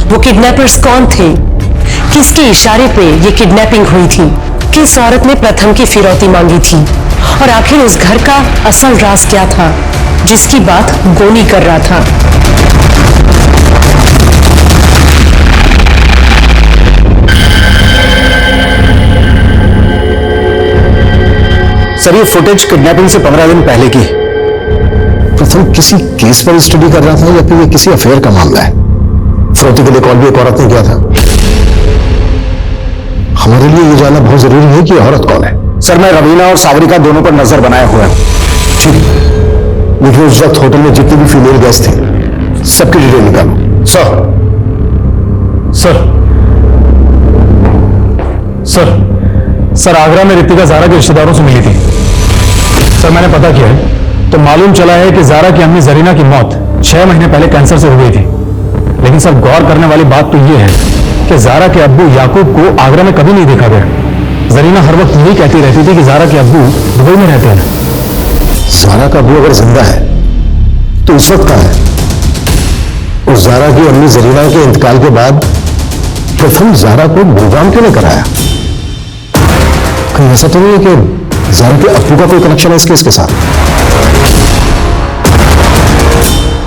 वो किडनैपर्स कौन थे? किसके इशारे पे ये किडनैपिंग हुई थी? किस औरत ने प्रथम की फिरौती मांगी थी? और आखिर उस घर का असल राज क्या था जिसकी बात गोनी कर रहा था? सर, ये फुटेज किडनैपिंग से 15 दिन पहले की। प्रथम किसी केस पर स्टडी कर रहा था या फिर ये किसी अफेयर का मामला है? फिरौती के लिए कॉल भी एक औरत ने किया था। हमारे लिए ये जानना बहुत जरूरी है कि औरत कौन है। सर, मैं रवीना और सागरिका दोनों पर नजर बनाए हुए हैं। ठीक, लेकिन उस वक्त होटल में जितनी भी फीमेल गेस्ट थे सबकी डिटेल निकालो। सर, आगरा में रितिका जारा के रिश्तेदारों से मिली थी। सर, मैंने पता किया है तो मालूम चला है कि जारा की अम्मी जरीना की मौत 6 महीने पहले कैंसर से हो गई थी। लेकिन सर, गौर करने वाली बात तो यह है कि जारा के अब्बू याकूब को आगरा में कभी नहीं देखा गया। जरीना हर वक्त यही कहती रहती थी कि जारा के अब्बू दुबई में रहते हैं। जारा का अब्बू अगर जिंदा है तो इस वक्त कहां है? और जारा की अम्मी जरीना के इंतकाल के बाद प्रथम जारा को गुरुग्राम क्यों नहीं कराया? कहीं ऐसा तो नहीं है कि जारा के अब्बू का कोई कनेक्शन है इस केस के साथ?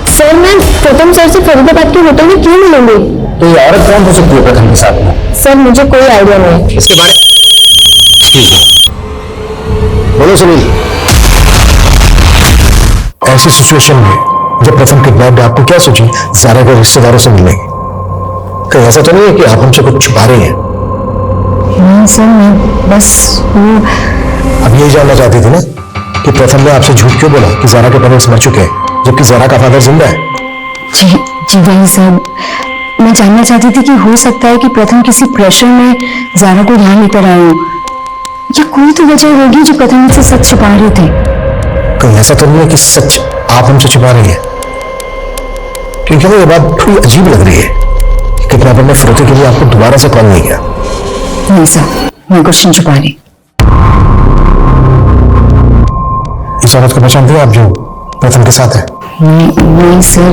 सर, मैं प्रथम सर से फरीदाबाद के होटल में क्यों मिलूंगी? तो ये औरत कौन हो सकती है प्रथम के साथ में? सर, मुझे कोई आइडिया नहीं है इसके बारे बोलो सुनील। ऐसी सिचुएशन में जब प्रथम किडनैप, आपको क्या सोची जारा के रिश्तेदारों से मिलने? कहीं ऐसा तो नहीं है कि आप हमसे कुछ छुपा रही हैं? नहीं सर, मैं बस वो अब यही जानना चाहती थी ना कि प्रथम ने आपसे झूठ क्यों बोला कि जारा के पेरेंट्स मर चुके हैं जबकि जारा का फादर जिंदा है? जी वही सर, मैं जानना चाहती थी कि हो सकता है कि प्रथम किसी प्रेशर में जारा को यहाँ लेकर आए हो, या कोई तो वजह होगी जो प्रथम से सच छुपा रहे थे। कहीं ऐसा तो नहीं है कि सच आप हमसे छुपा रही है? क्योंकि मुझे ये बात थोड़ी अजीब लग रही है कि किडनैपर ने फिरौती के लिए आपको दोबारा से कॉल नहीं किया। नहीं सर, मैं कुछ नहीं छुपा रही। औरत को पहचानते हो आप जो प्रथम के साथ है? नहीं सर,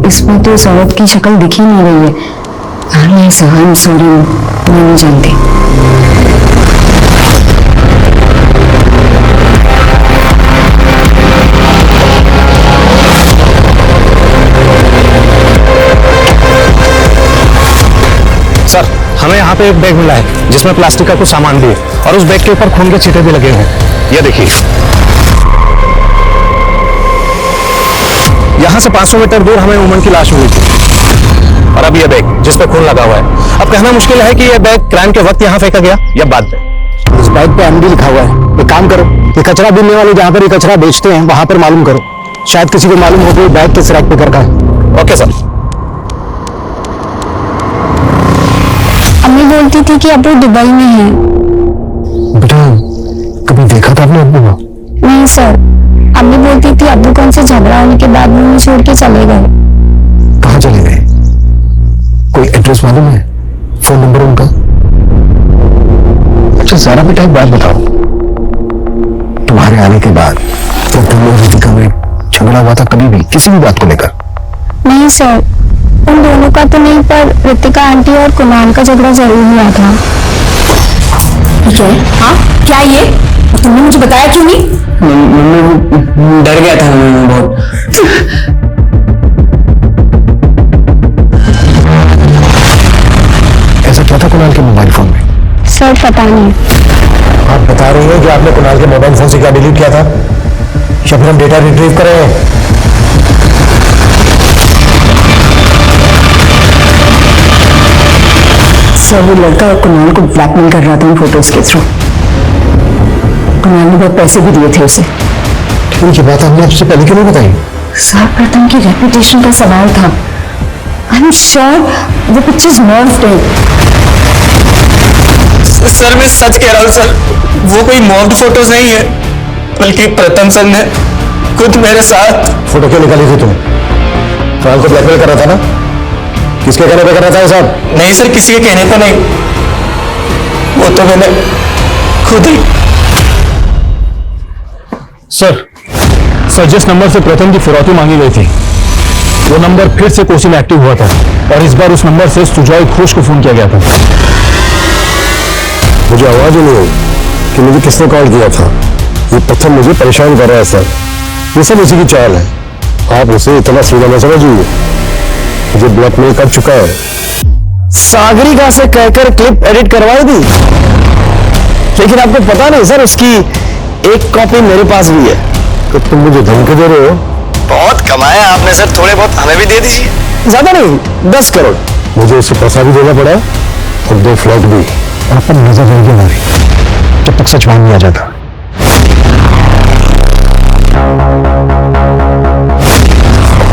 इसमें तो उस औरत की शक्ल दिख ही नहीं रही है। आई एम सॉरी, मैं नहीं जानती। सर, हमें यहाँ पे एक बैग मिला है जिसमें प्लास्टिक का कुछ सामान भी है और उस बैग के ऊपर खून के छींटे भी लगे हुए हैं। ये देखिए, यहाँ से 500 मीटर दूर हमें उमन की लाश मिली थी और अब ये बैग जिस पे खून लगा हुआ है। अब कहना मुश्किल है कि ये बैग क्राइम के वक्त यहाँ फेंका गया या बाद में। इस बैग पे एमडी लिखा हुआ है। एक काम करो, ये कचरा बीनने वाले जहाँ पर ये कचरा बेचते हैं वहां पर मालूम करो, शायद किसी को मालूम हो कि बैग किस रैक पे कर रखा है। Okay sir. अम्मी बोलती थी कि अब्बू दुबई में है। बेटा, कभी देखा था आपने अब्बू को? नहीं सर, अम्मी बोलती थी अब्बू को उनसे झगड़ा होने के बाद वो उन्हें छोड़ के चले गए। कहाँ चले गए? कोई एड्रेस मालूम है? फोन नंबर उनका? अच्छा सारा बेटा एक बात बताओ, तुम्हारे आने के बाद तो तुम और रितिका में झगड़ा हुआ था कभी भी किसी भी बात को लेकर? नहीं सर, उन दोनों का तो नहीं, पर रितिका आंटी और कुणाल का झगड़ा जरूर हुआ था। क्या? हाँ क्या ये? और तुमने मुझे बताया क्यों नहीं? डर गया था मैं बहुत। ऐसा क्या था कुणाल के मोबाइल फोन में? सर पता नहीं। आप बता रही हैं कि आपने कुणाल के मोबाइल फोन से क्या डिलीट किया था, या फिर हम डेटा रिट्रीव करें? सर वो लड़का कुणाल को ब्लैकमेल कर रहा था उन फोटोज के थ्रू। कुणाल ने बहुत पैसे भी दिए थे उसे। ये बात हमने आपसे पहले क्यों नहीं बताई? सर प्रथम की रेपुटेशन का सवाल था। आई एम श्योर वो पिक्चर्स मॉर्फ्ड है। सर मैं सच कह रहा हूँ सर, वो कोई मॉब्ड फोटोज नहीं है, बल्कि प्रथम सर ने खुद मेरे साथ। फोटो क्यों निकाली थी तुम? कुणाल को ब्लैकमेल कर रहा था ना? किसके कहने पे कर रहा था ये सब? नहीं सर, किसी के कहने पे नहीं, वो तो मैंने खुद ही। सर जिस नंबर से प्रथम की फिरौती मांगी गई थी वो नंबर फिर से कोसी में एक्टिव हुआ था और इस बार उस नंबर से सुजॉय घोष को फोन किया गया था। मुझे आवाज ही नहीं आई कि मुझे किसने कॉल किया था। ये प्रथम मुझे परेशान कर रहा है सर, ये सब उसी की चाल है। आप उसे इतना सीधा न समझिए, मुझे ब्लैकमेल कर चुका है। सागरिका से कहकर क्लिप एडिट करवाई थी, लेकिन आपको पता नहीं सर उसकी एक कॉपी मेरे पास भी है। तो तुम मुझे धमकी दे रहे हो? बहुत कमाया आपने सर, थोड़े बहुत हमें भी दे दीजिए। ज्यादा नहीं, 10 करोड़। मुझे उससे पैसा भी देना पड़ा और 2 फ्लैट भी। और अपन नजर रहेगी हमारी जब तक सच मान नहीं आ जाता।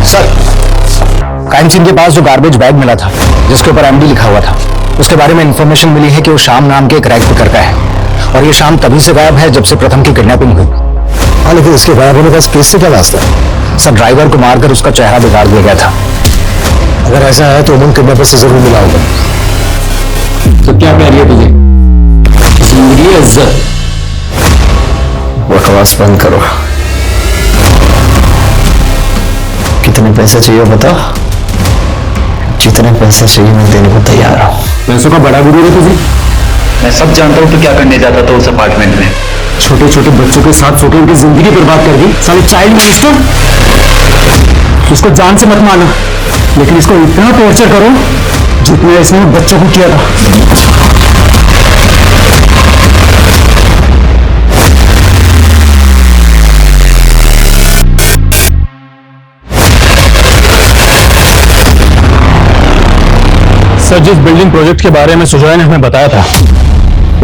सर, क्राइम सीन के पास जो गार्बेज बैग मिला था जिसके ऊपर एमडी लिखा हुआ था, उसके बारे में इंफॉर्मेशन मिली है कि वो शाम नाम के एक रैक पिकर का है और ये शाम तभी से गायब है जब से प्रथम की किडनैपिंग हुई। हाँ, लेकिन इसके गायब होने का इस केस से क्या वास्ता है? सर ड्राइवर को मारकर उसका चेहरा बिगाड़ दिया गया था। अगर ऐसा है तो उमन किडनैपर से जरूर मिला होगा। तो क्या प्यारी है तुझे? जिंदगी है इज्जत। बकवास बंद करो। कितने पैसे चाहिए बताओ? जितने पैसे चाहिए मैं देने को तैयार हूँ। पैसों का बड़ा गुरु है तुझे। मैं सब जानता हूँ तो क्या करने जाता था उस अपार्टमेंट में। छोटे छोटे बच्चों के साथ सोकर उनकी जिंदगी बर्बाद कर दी। साले चाइल्ड मिनिस्टर। इसको जान से मत मारना, लेकिन इसको इतना टॉर्चर करो जितना इसने बच्चों को किया था। सर जिस बिल्डिंग प्रोजेक्ट के बारे में सुजॉय ने हमें बताया था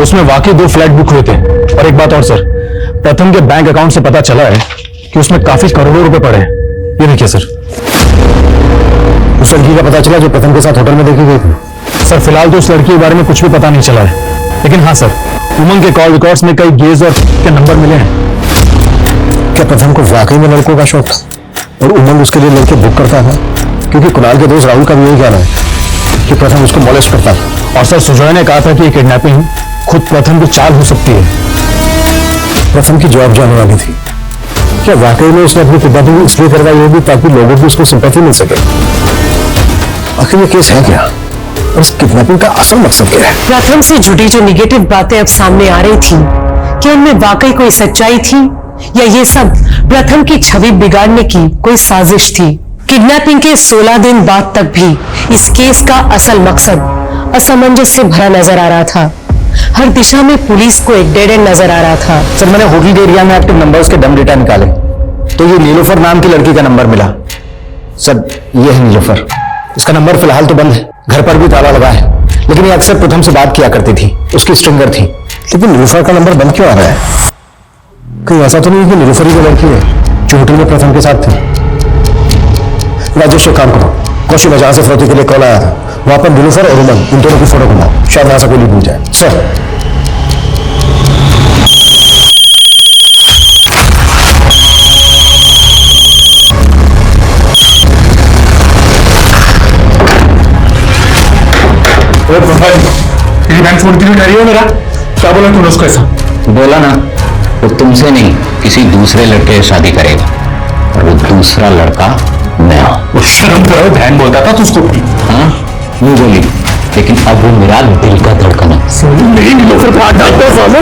उसमें वाकई 2 फ्लैट बुक हुए थे। और एक बात और सर, प्रथम के बैंक अकाउंट से पता चला है कि उसमें काफी करोड़ों रुपए पड़े हैं। ये देखिए सर। उस लड़की का पता चला जो प्रथम के साथ होटल में देखी गई थी? सर फिलहाल तो उस लड़की के बारे में कुछ भी पता नहीं चला है, लेकिन हाँ सर, उमंग के कॉल रिकॉर्ड्स में कई गेज और के नंबर मिले हैं। क्या प्रथम को वाकई में लड़कों का शौक था और उमंग उसके लिए लड़के बुक करता था? क्योंकि कुणाल के दोस्त राहुल का भी यही कहना है कि प्रथम उसको मॉलेस्ट करता था। और सर सुजॉय ने कहा था कि किडनैपिंग खुद प्रथम की चाल हो सकती है। प्रथम की जॉब जाने वाली थी, क्या वाकई में उसने अपनी किडनैपिंग इसलिए करवाई होगी ताकि लोगों को उसको सिंपैथी मिल सके? आखिर ये केस है क्या और इस किडनैपिंग का असल मकसद क्या है? प्रथम से जुड़ी जो निगेटिव बातें अब सामने आ रही थी, क्या इनमें वाकई कोई सच्चाई थी या ये सब प्रथम की छवि बिगाड़ने की कोई साजिश थी? किडनैपिंग के 16 दिन बाद तक भी इस केस का असल मकसद असमंजस से भरा नजर आ रहा था। हर दिशा में पुलिस को एक डेड एंड नजर आ रहा था। सर मैंने होटल के एरिया में एक्टिव नंबर्स के डम डेटा निकाले तो ये नीलोफर नाम की लड़की का नंबर मिला। सर ये है नीलोफर। इसका नंबर फिलहाल तो बंद है, घर पर भी ताला लगा है, लेकिन ये अक्सर प्रथम से बात किया करती थी, उसकी स्ट्रिंगर थी। लेकिन नीलोफर का नंबर बंद क्यों आ रहा है? कहीं ऐसा तो नहीं है कि नीलोफर ही वो लड़की है जो होटल में प्रथम के साथ थी? राजेश एक काम करो, कौशिक में जहां से फौजी के लिए कॉल आया था वहां पर नीलोफर और उमंग इन दोनों की फोटो घुमाओ, शायद वहां से कोई भूल जाए। सर मेरा क्या बोला तूने उसको ऐसा? बोला ना वो तुमसे नहीं किसी दूसरे लड़के से शादी करेगा और वो दूसरा लड़का मैं हूं। शर्म करो, बहन बोलता था तू उसको। हाँ नहीं बोली, लेकिन अब वो मेरा दिल का धड़कन है। नहीं नीलोफर को हाथ डालते हो सामने।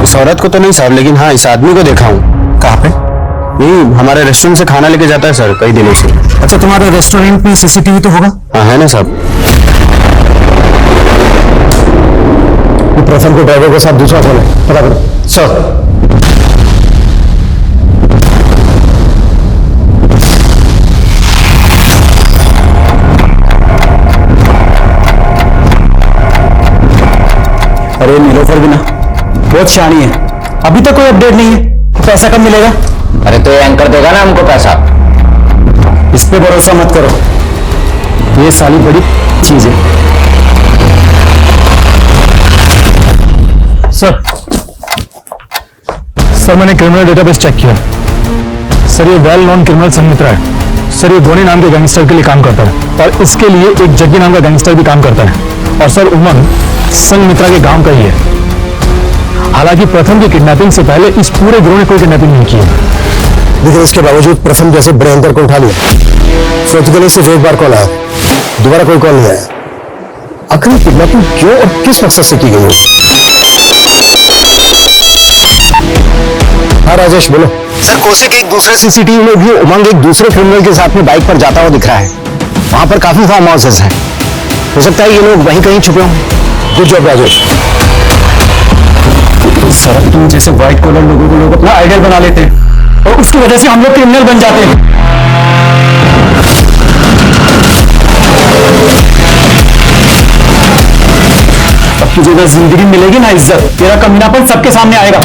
इस औरत को तो नहीं साहब, लेकिन हाँ इस आदमी को देखा हूँ। कहाँ पे? यही हमारे रेस्टोरेंट से खाना लेके जाता है सर कई दिनों से। अच्छा, तुम्हारे रेस्टोरेंट में सीसीटीवी तो होगा? हाँ है ना साहब। प्रथम को ड्राइवर के साथ दूसरा कौन है पता करो। सर अरे नीलोफर भी ना बहुत शानी है, अभी तक कोई अपडेट नहीं है। पैसा कब मिलेगा? अरे तो ये एंकर देगा ना हमको पैसा। इस पे भरोसा मत करो, ये साली बड़ी चीज है। सर मैंने क्रिमिनल डेटाबेस चेक किया। सर ये वेल नोन क्रिमिनल संमित्रा है। सर ये गोनी नाम के गैंगस्टर के लिए काम करता है और इसके लिए एक जग्गी नाम का गैंगस्टर भी काम करता है। और सर उमंग संघमित्रा के गांव का ही है। हालांकि प्रथम की किडनैपिंग से पहले इस पूरे गिरोह ने कोई किडनैपिंग नहीं की है। लेकिन इसके बावजूद प्रथम जैसे बड़े अंतर को उठा लिया। फौजी के लिए सिर्फ एक बार कॉल आया, दोबारा कोई कॉल नहीं आया। आखिर किडनैपिंग क्यों और किस मकसद से की गई? हाँ राजेश बोलो। सर कौशिक एक दूसरे सीसीटीवी में भी उमंग एक दूसरे क्रिमिनल के साथ में बाइक पर जाता हुआ दिख रहा है। वहां पर काफी फार्म हाउसेस हैं, हो सकता है ये लोग वहीं कहीं छुपे हों। Good job Rajesh. सर तुम जैसे व्हाइट कॉलर लोगों को लोग अपना आइडियल बना लेते हैं और उसकी वजह से हम लोग क्रिमिनल बन जाते हैं। अब तुझे अगर जिंदगी मिलेगी ना इज्जत, तेरा कमीनापन सबके सामने आएगा।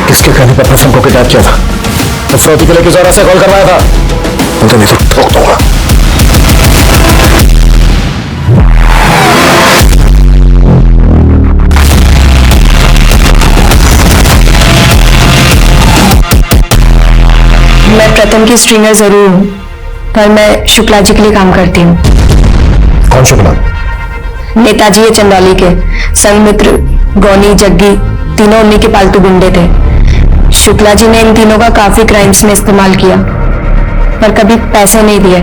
किसके कहने पर प्रथम को किडनैप किया था? तो फ्रौती के लिए किस और से कॉल करवाया था? उनका नहीं तो ठोक दूंगा। मैं प्रथम की स्ट्रिंगर जरूर हूँ, पर मैं शुक्ला जी के लिए काम करती हूँ। कौन शुक्ला? नेताजी है चंदौली के। संघमित्र, गौनी, जग्गी तीनों उन्हीं के पालतू गुंडे थे। शुक्ला जी ने इन तीनों का काफी क्राइम्स में इस्तेमाल किया, पर कभी पैसे नहीं दिए,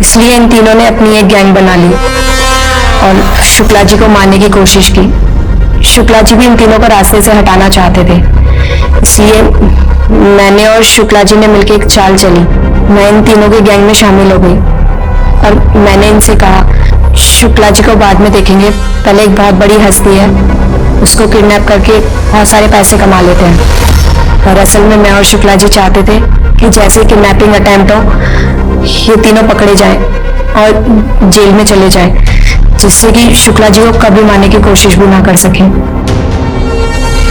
इसलिए इन तीनों ने अपनी एक गैंग बना ली और शुक्ला जी को मारने की कोशिश की। शुक्ला जी भी इन तीनों को रास्ते से हटाना चाहते थे, इसलिए मैंने और शुक्ला जी ने मिलकर एक चाल चली। मैं इन तीनों की गैंग में शामिल हो गई और मैंने इनसे कहा शुक्ला जी को बाद में देखेंगे, पहले एक बहुत बड़ी हस्ती है, उसको किडनैप करके बहुत सारे पैसे कमा लेते हैं। दरअसल में मैं और शुक्ला जी चाहते थे कि जैसे किडनैपिंग अटेम्प्ट हो ये तीनों पकड़े जाएं और जेल में चले जाएं, जिससे कि शुक्ला जी को कभी मारने की कोशिश भी ना कर सकें।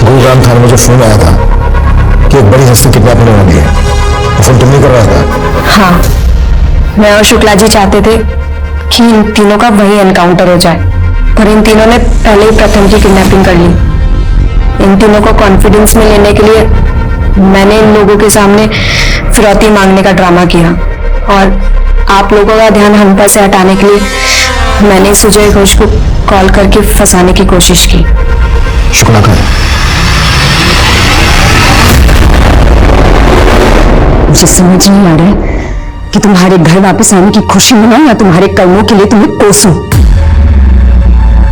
गुरुग्राम थाने में जो फोन आया था कि एक बड़ी हस्ती किडनैप होने वाली है, फोन तुम नहीं कर रहा था? हाँ, मैं और शुक्ला जी चाहते थे कि इन तीनों का वही एनकाउंटर हो जाए, पर इन तीनों ने पहले ही प्रथम की किडनैपिंग कर ली। इन तीनों को कॉन्फिडेंस में लेने के लिए मैंने इन लोगों के सामने फिरौती मांगने का ड्रामा किया, और आप लोगों का ध्यान हम पर से हटाने के लिए मैंने सुजय घोष को कॉल करके फंसाने की कोशिश की। शुक्ला कर मुझे समझ नहीं आ रहा है कि तुम्हारे घर वापस आने की खुशी मनाऊं या तुम्हारे कर्मों के लिए तुम्हें कोसूं।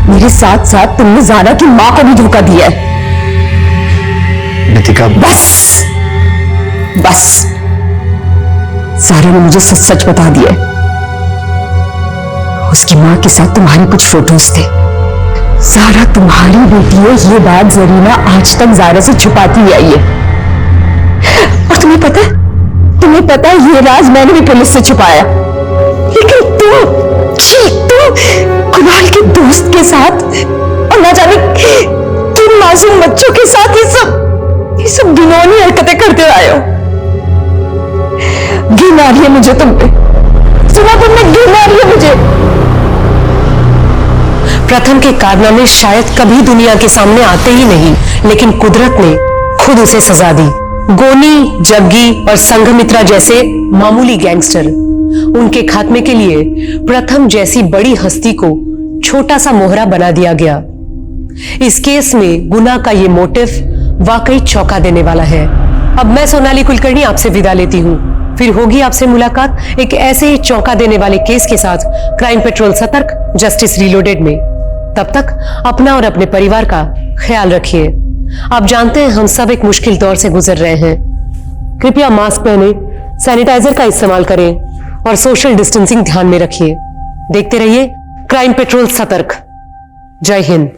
मेरे साथ साथ तुमने ज़ारा की मां को भी धोखा दिया है। नितिका, बस बस, ज़ारा ने मुझे सच सच बता दिया है। उसकी मां के साथ तुम्हारे कुछ फोटोज थे। ज़ारा तुम्हारी बेटी है, ये बात जरीना आज तक ज़ारा से छुपाती ही आई है। और तुम्हें पता है ये राज मैंने भी पुलिस से छुपाया, लेकिन तू कुणाल के दोस्त के साथ और ना जाने तुम मासूम बच्चों के साथ ये सब घिनौनी हरकतें करते आए हो। घिन आ रही है मुझे तुम पे, सुना तुमने, घिन आ रही है मुझे। प्रथम के कारनामे शायद कभी दुनिया के सामने आते ही नहीं, लेकिन कुदरत ने खुद उसे सजा दी। गोनी, जग्गी और संघमित्रा जैसे मामूली गैंगस्टर, उनके खात्मे के लिए प्रथम जैसी बड़ी हस्ती को छोटा सा मोहरा बना दिया गया। इस केस में गुना का ये मोटिव वाकई चौंका देने वाला है। अब मैं सोनाली कुलकर्णी आपसे विदा लेती हूँ, फिर होगी आपसे मुलाकात एक ऐसे ही चौंका देने वाले केस के साथ क्राइम पेट्रोल सतर्क, जस्टिस रीलोडेड में। तब तक अपना और अपने परिवार का ख्याल रखिए। आप जानते हैं हम सब एक मुश्किल दौर से गुजर रहे हैं। कृपया मास्क पहने, सैनिटाइजर का इस्तेमाल करें और सोशल डिस्टेंसिंग ध्यान में रखिए। देखते रहिए क्राइम पेट्रोल सतर्क। जय हिंद।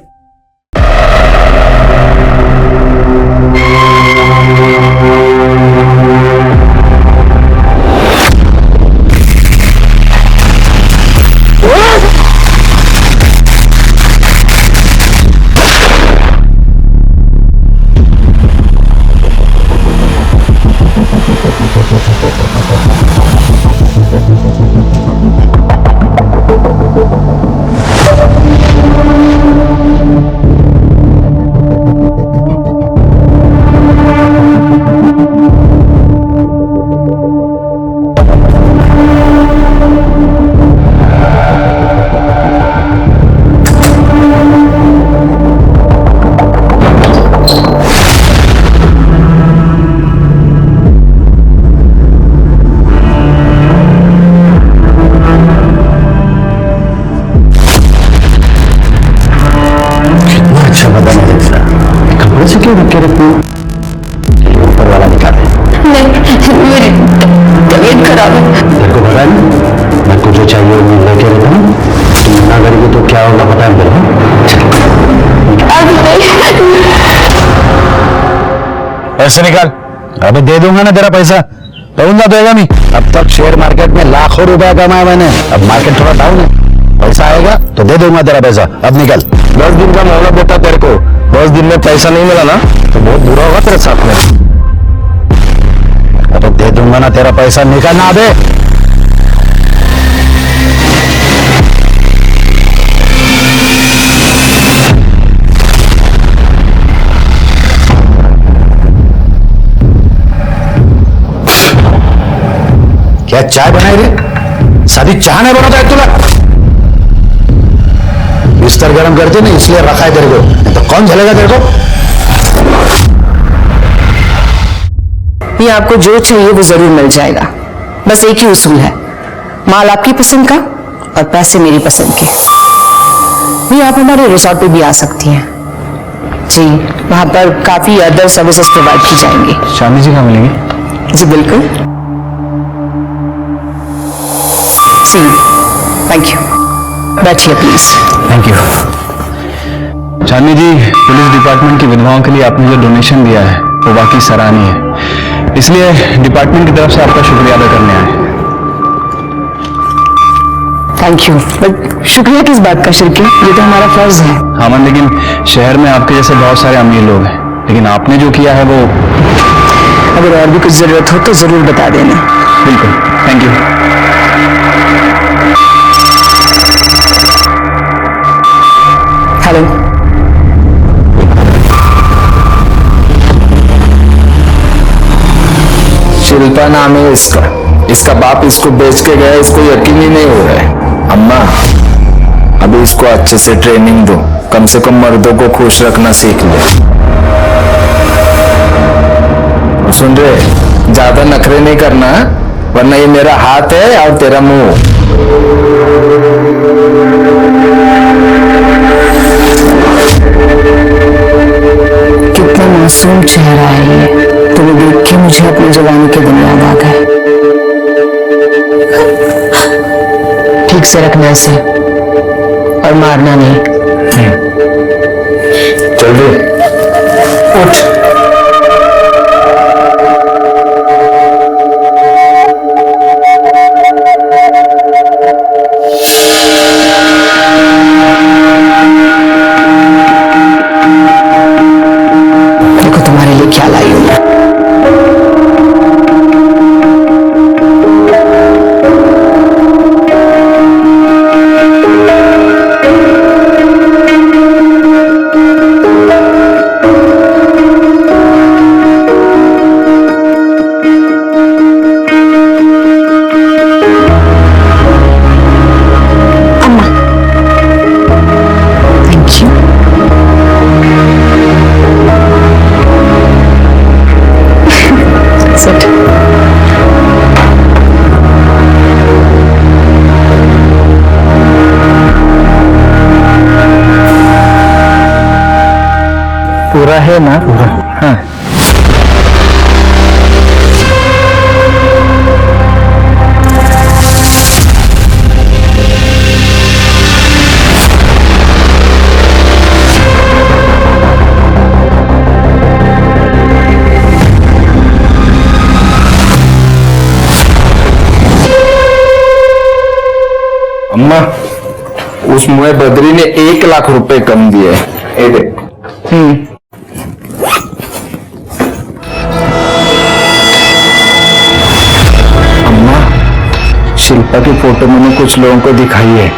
ऊपर वाला निकाले। मेरी तबीयत खराब है। तेरे को पता नहीं, मैं को जो चाहिए वो लेके रहता हूँ। तुम ना करेगी तो क्या होगा पता है मेरे पैसे निकाल। अबे दे दूंगा ना तेरा पैसा, दूंगा देगा नहीं। अब तक शेयर मार्केट में लाखों रुपया कमाया मैंने, अब मार्केट थोड़ा डाउन है, पैसा आएगा तो दे दूंगा तेरा पैसा। अब निकल। 10 दिन का मोहलत देता तेरे को, 10 दिन में पैसा नहीं मिला ना तो बहुत बुरा होगा तेरे साथ में। अब दे दूंगा ना तेरा पैसा, निकल ना दे। क्या चाय बनाई रे? सादी चाय नहीं बनाता है तुला? बिस्तर गर्म करते नहीं इसलिए रखा है तेरे को, नहीं तो कौन झलेगा तेरे को? ये आपको जो चाहिए वो जरूर मिल जाएगा, बस एक ही उसूल है, माल आपकी पसंद का और पैसे मेरी पसंद के। ये आप हमारे रिसोर्ट पे भी आ सकती हैं जी, वहां पर काफी अदर सर्विसेज प्रोवाइड की जाएंगी। चांदी जी कहाँ मिलेंगे? जी बिल्कुल जी, थैंक यू, बैठिए please. Thank you. Chandni ji, police department की विधवाओं के लिए आपने जो डोनेशन दिया है वो वाकई सराहनीय है, इसलिए डिपार्टमेंट की तरफ से आपका शुक्रिया अदा करने आए। थैंक यू, बट शुक्रिया किस बात का श्रीकी, ये तो हमारा फर्ज है। हाँ मन, लेकिन शहर में आपके जैसे बहुत सारे अमीर लोग हैं, लेकिन आपने जो किया है वो। अगर और भी कुछ जरूरत हो तो जरूर बता देना। बिल्कुल, थैंक यू। नाम है इसका। इसका बाप इसको बेच के गया, इसको यकीन ही नहीं हो रहा है। अम्मा अभी इसको अच्छे से ट्रेनिंग दो, कम से कम मर्दों को खुश रखना सीख ले। और सुन रहे, ज्यादा नखरे नहीं करना, वरना ये मेरा हाथ है और तेरा मुंह। कितना मासूम चेहरा है ये, तुम्हें देख के मुझे अपनी जवानी के दिन याद आ गए। ठीक से रखना इसे और मारना नहीं। चल दे, उठ। देखो तुम्हारे लिए क्या लाई हूं मैं। पूरा है ना? पूरा। हाँ। अम्मा उस मुए बद्री ने 1 लाख रुपए कम दिए। ये देख। शिल्पा की फोटो मैंने कुछ लोगों को दिखाई है,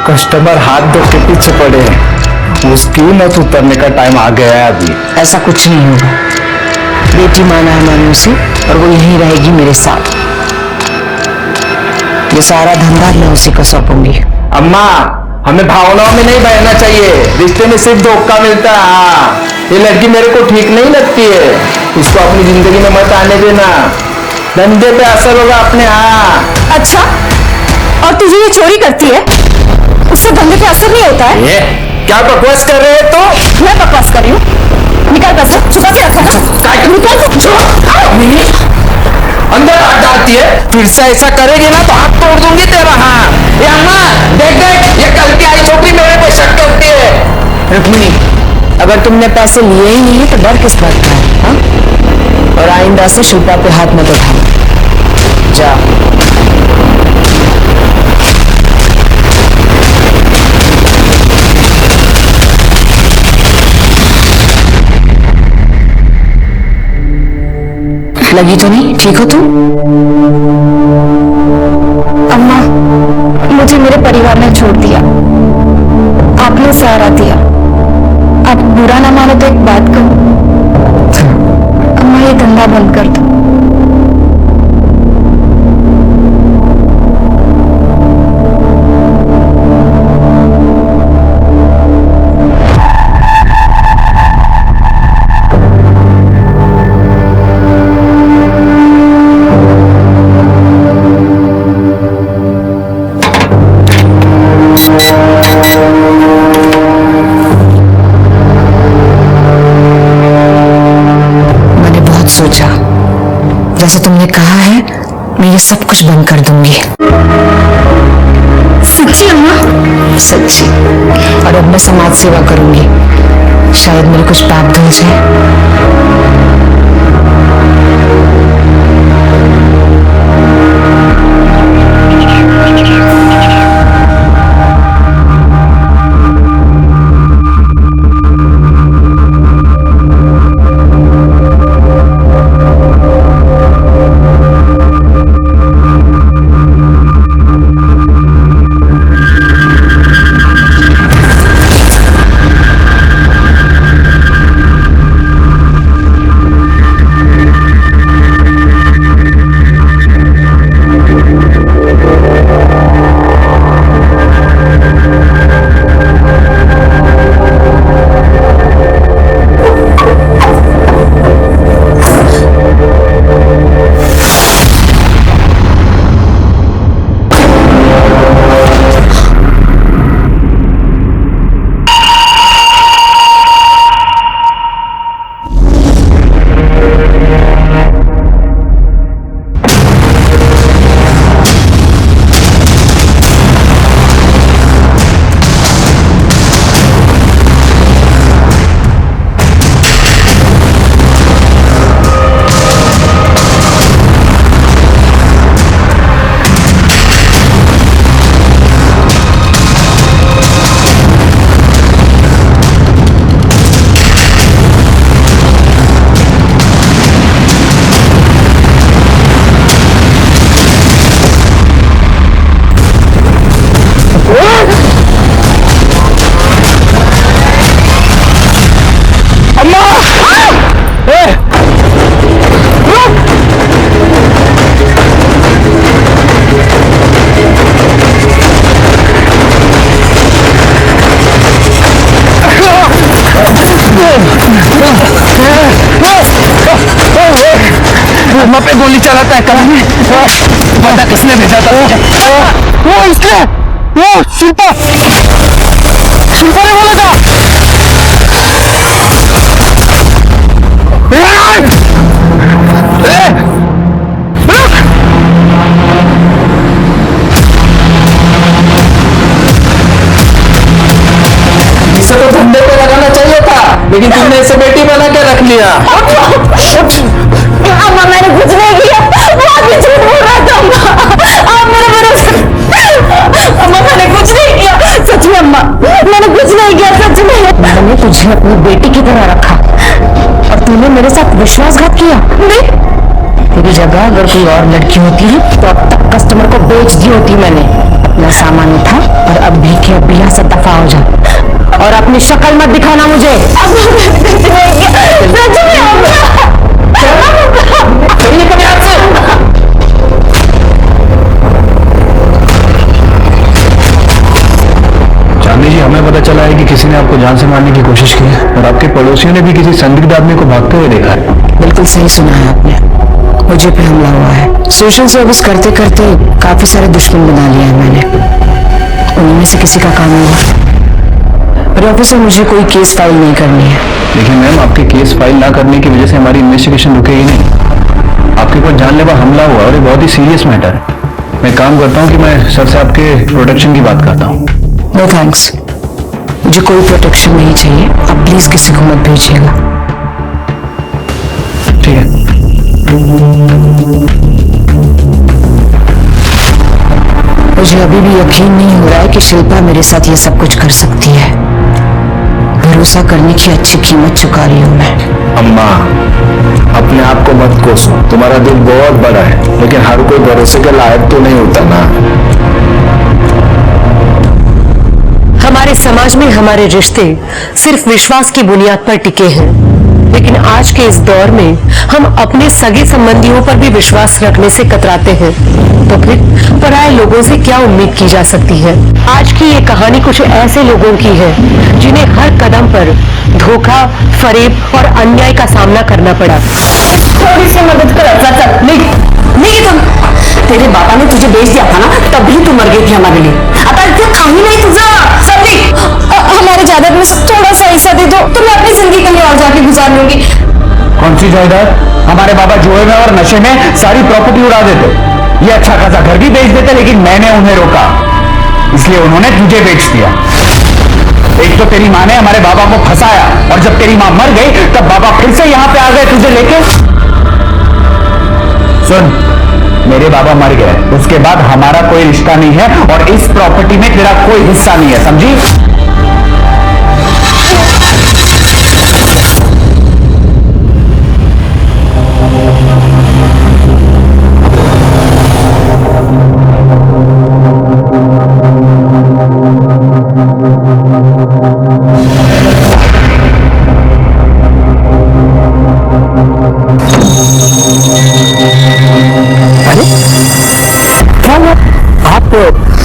कस्टमर हाथ धो के पीछे पड़े हैं। उसकी नस उतरने का टाइम आ गया है अभी। ऐसा कुछ नहीं होगा, बेटी माना है मैंने उसे और वो यहीं रहेगी मेरे साथ। ये सारा धंधा मैं उसी को सौंपूंगी। अम्मा हमें भावनाओं में नहीं बहना चाहिए, रिश्ते में सिर्फ धोखा मिलता है। हाँ, ये लड़की मेरे को ठीक नहीं लगती है, इसको अपनी जिंदगी में मत आने देना, धंधे पे असर होगा अपने। हाँ। अच्छा, और तुझे ये चोरी करती है, उससे धंधे पे असर नहीं होता है? ये क्या बकवास कर रहे हो तो? मैं बकवास कर रही हूँ? निकाल पैसे, छुपा के रखा ना, निकाल। अंदर हाथ डालती है, फिर से ऐसा करेगी ना तो हाथ तोड़ दूंगी तेरा। हाँ ये अम्मा देख देख, ये कल की आई छोकरी मेरे पे शक करती है। रुक्मिणी, अगर तुमने पैसे लिए ही नहीं है तो डर किस बात का है? हाँ? और आइंदा से शिल्पा पे हाथ मत उठाओ। जा। लगी तो नहीं? ठीक हो तुम? अम्मा, मुझे मेरे परिवार ने छोड़ दिया, आपने सहारा दिया। आप बुरा ना मानो तो एक बात कहूं, अम्मा ये धंधा बंद कर दो। सोचा जैसे तुमने कहा है, मैं ये सब कुछ बंद कर दूंगी। सच्ची अम्मा? सच्ची। और अब मैं समाज सेवा करूंगी, शायद मेरे कुछ पाप धुल जाए। गोली चलाता है कभी पता किसने भेजा था वो इसने वो शिल्पा शिल्पा ने बोला था इसे तो धंधे पे लगाना चाहिए था लेकिन तुमने इसे बेटी बना के रख लिया। अम्मा मैंने कुछ नहीं किया, वो आगे झूठ बोल रहा था। आप मेरे भरोसे अम्मा मैंने कुछ नहीं किया, सच में अम्मा मैंने कुछ नहीं किया, सच में। मैंने तुझे अपनी बेटी की तरह रखा और तूने मेरे साथ विश्वासघात किया। नहीं, तेरी जगह अगर कोई और लड़की होती तो अब तक कस्टमर को बेच दी होती मैंने। अपना सामान उठा और अब भी के अब यहाँ से दफा हो जा और अपनी शक्ल मत दिखाना मुझे। चांदनी जी, हमें पता चला है कि किसी ने आपको जान से मारने की कोशिश की है और आपके पड़ोसियों ने भी किसी संदिग्ध आदमी को भागते हुए देखा है। बिल्कुल सही सुना है आपने, मुझे पे हमला हुआ है। सोशल सर्विस करते करते काफी सारे दुश्मन बना लिए हैं मैंने, उनमें से किसी का काम होगा। पर ऑफिसर मुझे कोई केस फाइल नहीं करनी है। देखिए मैम, आपके केस फाइल ना करने की वजह से हमारी इन्वेस्टिगेशन रुकेगी नहीं। आपके ऊपर जानलेवा हमला हुआ और ये बहुत ही सीरियस मैटर है। मैं काम करता हूँ कि मैं सर से आपके प्रोटेक्शन की बात करता हूँ। नो थैंक्स, मुझे कोई प्रोटेक्शन नहीं चाहिए। आप प्लीज किसी को मत भेजिएगा। ठीक है। मुझे अभी भी यकीन नहीं हो रहा है कि शिल्पा मेरे साथ ये सब कुछ कर सकती है। भरोसा करने की अच्छी कीमत चुका रही हूँ मैं। अम्मा, अपने आप को मत कोसो, तुम्हारा दिल बहुत बड़ा है लेकिन हर कोई भरोसे के लायक तो नहीं होता ना। हमारे समाज में हमारे रिश्ते सिर्फ विश्वास की बुनियाद पर टिके हैं, लेकिन आज के इस दौर में हम अपने सगे संबंधियों पर भी विश्वास रखने से कतराते हैं, तो फिर पराये लोगों से क्या उम्मीद की जा सकती है। आज की ये कहानी कुछ ऐसे लोगों की है जिन्हें हर कदम पर धोखा, फरेब और अन्याय का सामना करना पड़ा। थोड़ी सी मदद कर चाचा। नहीं तुम, तेरे बाबा ने तुझे बेच दिया था ना, तभी तू मर गई थी हमारे लिए। आता काही नहीं तुझा सभी हमारे जायदाद में थोड़ा सा हिस्सा दे दो तो मैं अपनी जिंदगी कहीं और जाके गुजार लूंगी। कौन सी जायदाद? हमारे बाबा जुए में और नशे में सारी प्रॉपर्टी उड़ा देते, ये अच्छा खासा घर भी बेच देते, लेकिन मैंने उन्हें रोका, इसलिए उन्होंने तुझे बेच दिया। एक तो तेरी माँ ने हमारे बाबा को फंसाया और जब तेरी माँ मर गई तब बाबा फिर से यहाँ पे आ गए तुझे लेके। सुन, मेरे बाबा मर गए, उसके बाद हमारा कोई रिश्ता नहीं है और इस प्रॉपर्टी में तेरा कोई हिस्सा नहीं है, समझी?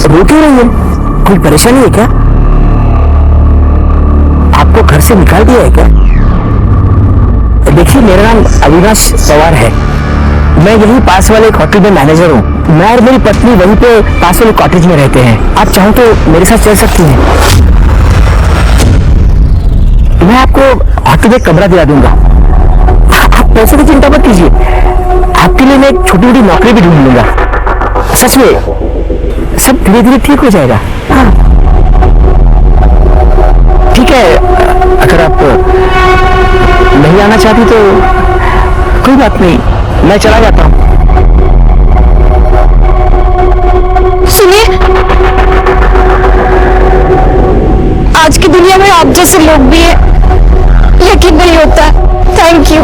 रो क्यों रही है? कोई परेशानी है क्या? आपको घर से निकाल दिया है क्या? देखिए, मेरा नाम अविनाश पवार है, मैं यही पास वाले कॉटेज में मैनेजर हूँ। मैं और मेरी पत्नी वहीं पे पास वाले कॉटेज में रहते हैं। आप चाहो तो मेरे साथ चल सकती हैं। मैं आपको होटल में कमरा दिला दूंगा। आप पैसे की चिंता मत कीजिए, आपके लिए मैं एक छोटी मोटी नौकरी भी ढूंढ लूंगा। सच में सब धीरे धीरे ठीक हो जाएगा। हाँ ठीक है, अगर आप नहीं आना चाहती तो कोई बात नहीं, मैं चला जाता हूँ। सुनिए, आज की दुनिया में आप जैसे लोग भी हैं, यकीन नहीं होता। Thank you.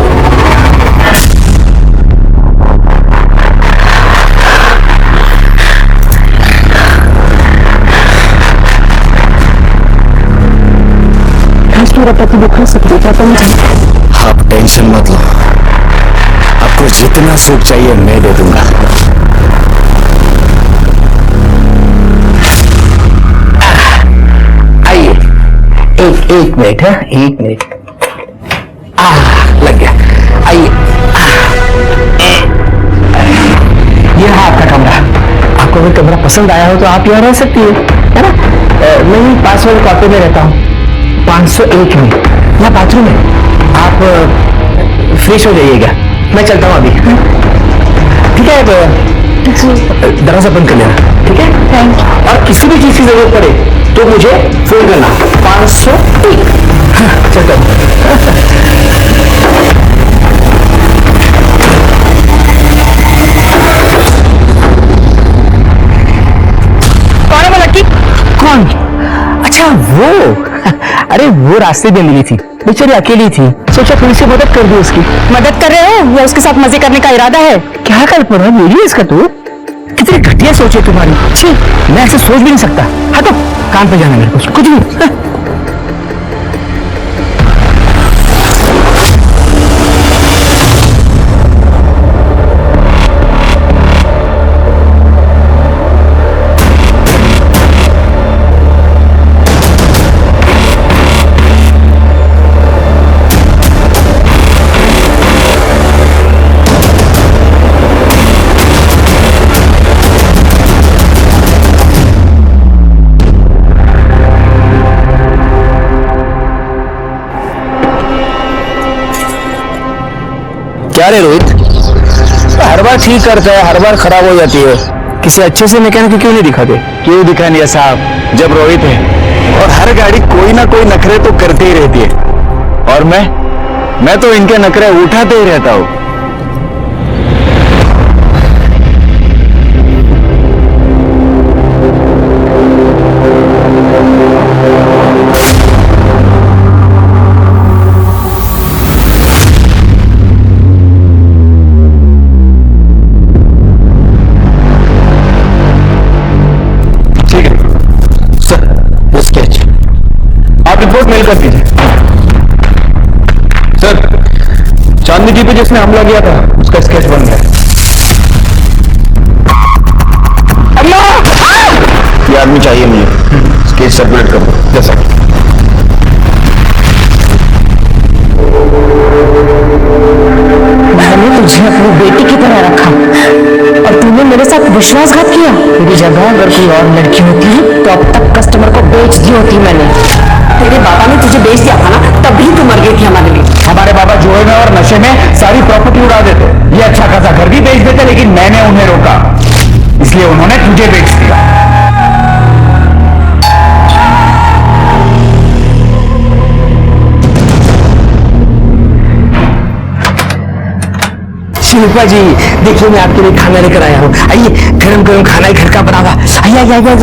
मेरा पति दिखा सकती है तुम? आप टेंशन मत लो, आपको जितना सुख चाहिए मैं दे दूंगा। आइए, एक मिनट है, एक मिनट। लग गया, आइए। अगर कमरा पसंद आया हो तो आप यहाँ रह सकती है ना? मैं ही 500 क्वार्टर में रहता हूँ, 501 में, यहाँ बाथरूम है। आप फ्रेश हो जाइएगा, मैं चलता हूँ अभी। ठीक है, दरवाजा बंद कर लेना, ठीक है? Thank you. और किसी भी चीज की जरूरत पड़े तो मुझे फोन करना। 501। चलता हूँ। कौन है वो लड़की? कौन? अच्छा वो, अरे वो रास्ते में मिली थी, बेचारी अकेली थी, सोचा थोड़ी सी मदद कर दी उसकी। मदद कर रहे हो या उसके साथ मजे करने का इरादा है? क्या कल्पना मेरी है इसका? तू कितनी घटिया सोच है तुम्हारी। छी, मैं ऐसे सोच भी नहीं सकता। हाँ तो काम पे जाना मेरे को, कुछ भी। क्या रे रोहित, हर बार ठीक करता है, हर बार खराब हो जाती है। किसी अच्छे से मैकेनिक क्यों नहीं दिखाते? क्यों दिखानी है साहब, जब रोहित है और हर गाड़ी कोई ना कोई नखरे तो करते ही रहती है, और मैं तो इनके नखरे उठाते ही रहता हूँ। रिपोर्ट मेल कर दीजिए। सर, चांदनी जी पे जिसने हमला किया था उसका स्केच बन गया। ये आदमी चाहिए मुझे, स्केच सर्कुलेट कर दो। जैसा मैंने तुझे अपनी बेटी की तरह रखा और तूने मेरे साथ विश्वासघात किया। मेरी जगह अगर कोई और लड़की होती तो अब तक कस्टमर को बेच दी होती मैंने। तेरे बाबा ने तुझे बेच दिया था ना, तभी तू मर गई थी हमारे लिए। हमारे बाबा जुए में और नशे में सारी प्रॉपर्टी उड़ा देते, ये अच्छा खासा घर भी बेच देते, लेकिन मैंने उन्हें रोका, इसलिए उन्होंने तुझे बेच दिया। शिल्पा जी, देखिए मैं आपके लिए खाना लेकर आया हूँ। आइए, गरम गरम खाना है घर का बना हुआ। आइए आइए आइए आइए,